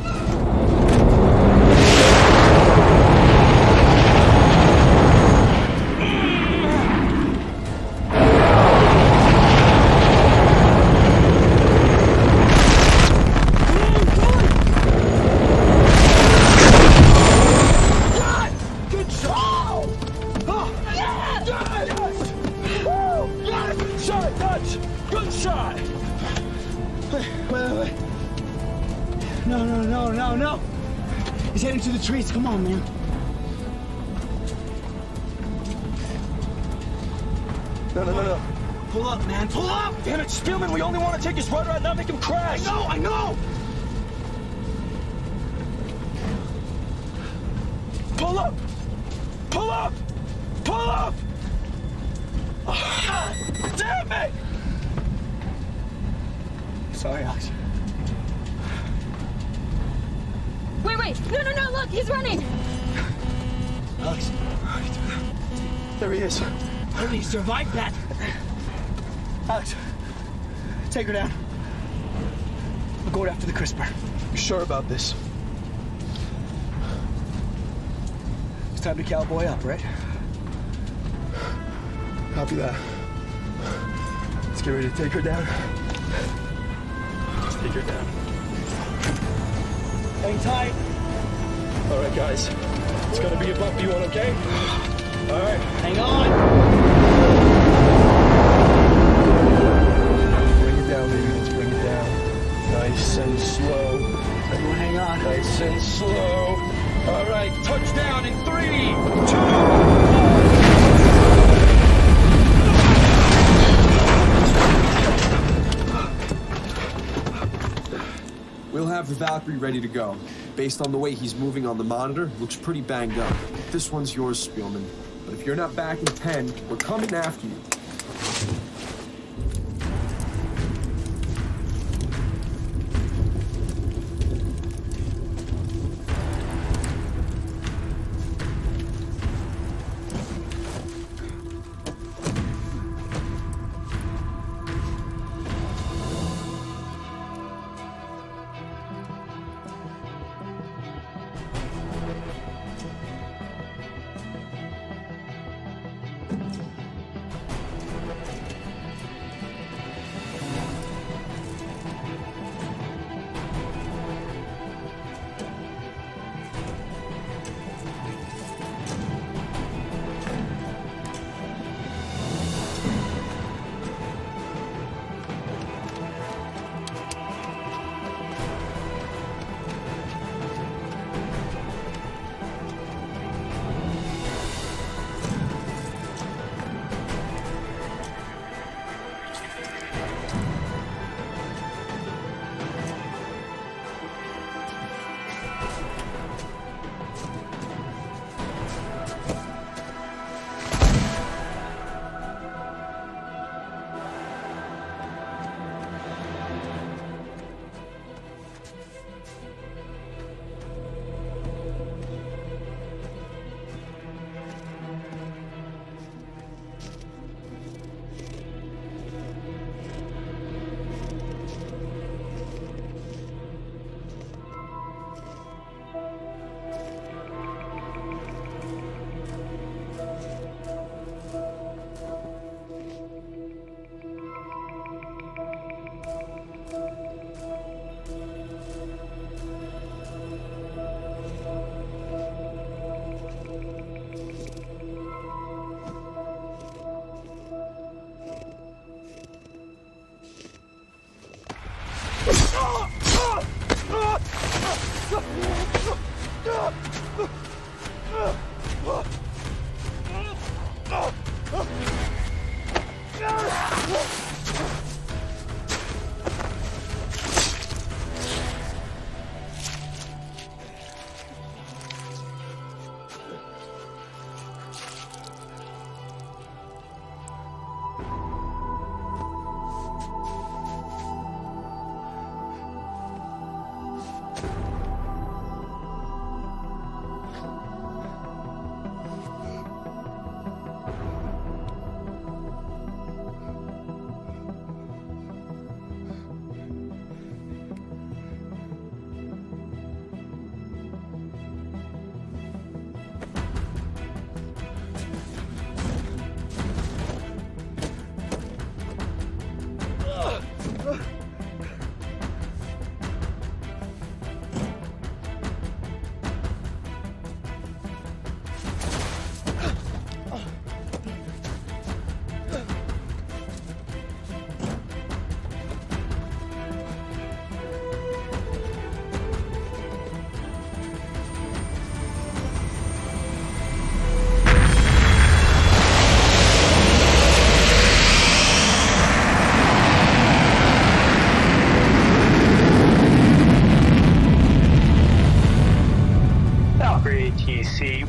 No. He's heading to the trees. Come on, man. No. Pull up, man. Pull up! Damn it, Spielman, we only want to take his rudder out, not make him crash. I know! Pull up! Pull up! Pull up! Damn it! Sorry, Alex. Wait. No, look, he's running. Alex. There he is. How did he survive that? Alex, take her down. We're going after the CRISPR. You sure about this? It's time to cowboy up, right? Copy that. Let's get ready to take her down. Let's take her down. Hang tight. All right, guys. It's gonna be a bumpy one, okay? All right. Hang on. Bring it down, baby. Let's bring it down. Nice and slow. Everyone hang on. Nice and slow. All right, touchdown in 3, 2... We'll have the Valkyrie ready to go. Based on the way he's moving on the monitor, looks pretty banged up. This one's yours, Spielman. But if you're not back in 10, we're coming after you.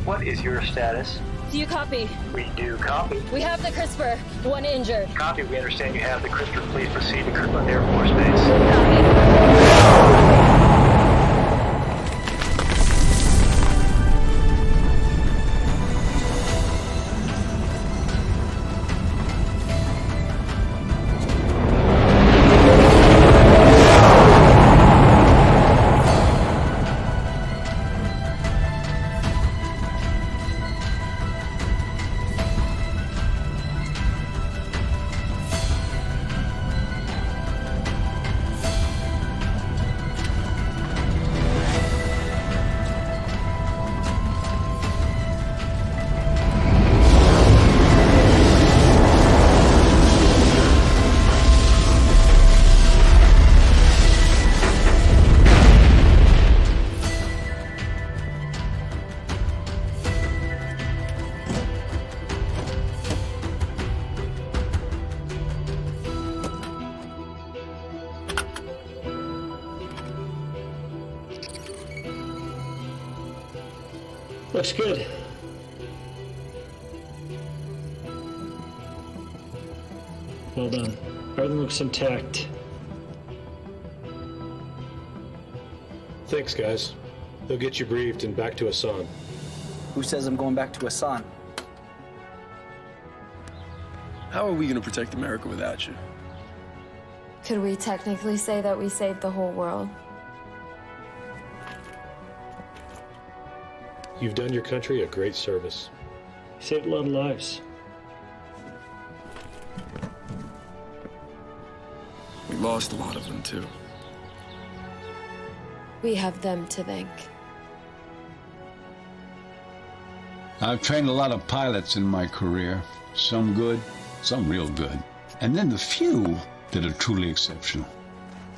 What is your status? Do you copy? We do copy. We have the CRISPR. One injured. Copy. We understand you have the CRISPR. Please proceed to Kirkland Air Force Base. Copy. Looks good. Well done. Everything looks intact. Thanks, guys. They'll get you briefed and back to Hassan. Who says I'm going back to Hassan? How are we going to protect America without you? Could we technically say that we saved the whole world? You've done your country a great service. Saved a lot of lives. We lost a lot of them, too. We have them to thank. I've trained a lot of pilots in my career. Some good, some real good. And then the few that are truly exceptional.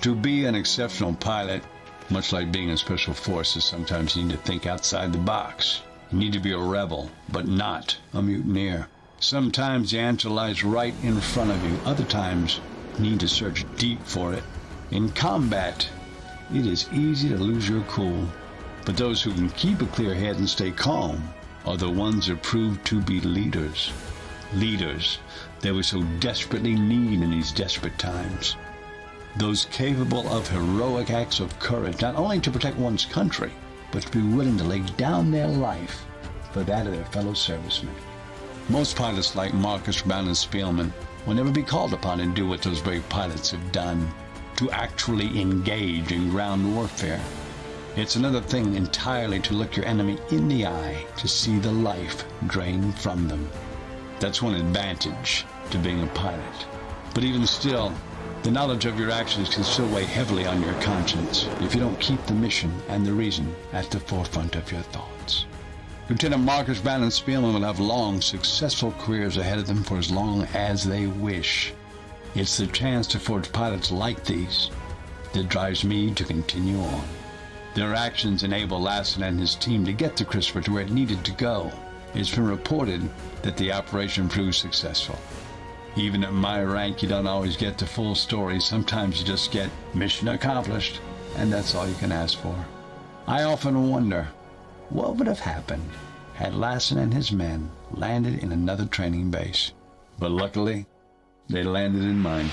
To be an exceptional pilot, much like being in special forces, sometimes you need to think outside the box. You need to be a rebel, but not a mutineer. Sometimes the answer lies right in front of you. Other times, you need to search deep for it. In combat, it is easy to lose your cool. But those who can keep a clear head and stay calm are the ones that prove to be leaders. Leaders that we so desperately need in these desperate times. Those capable of heroic acts of courage, not only to protect one's country, but to be willing to lay down their life for that of their fellow servicemen. Most pilots like Marcus Brown and Spielman will never be called upon to do what those brave pilots have done, to actually engage in ground warfare. It's another thing entirely to look your enemy in the eye to see the life drain from them. That's one advantage to being a pilot. But even still, the knowledge of your actions can still weigh heavily on your conscience if you don't keep the mission and the reason at the forefront of your thoughts. Lieutenant Marcus Brown and Spielman will have long, successful careers ahead of them for as long as they wish. It's the chance to forge pilots like these that drives me to continue on. Their actions enabled Lassen and his team to get the Christopher to where it needed to go. It's been reported that the operation proved successful. Even at my rank, you don't always get the full story. Sometimes you just get mission accomplished, and that's all you can ask for. I often wonder, what would have happened had Lassen and his men landed in another training base? But luckily, they landed in mine.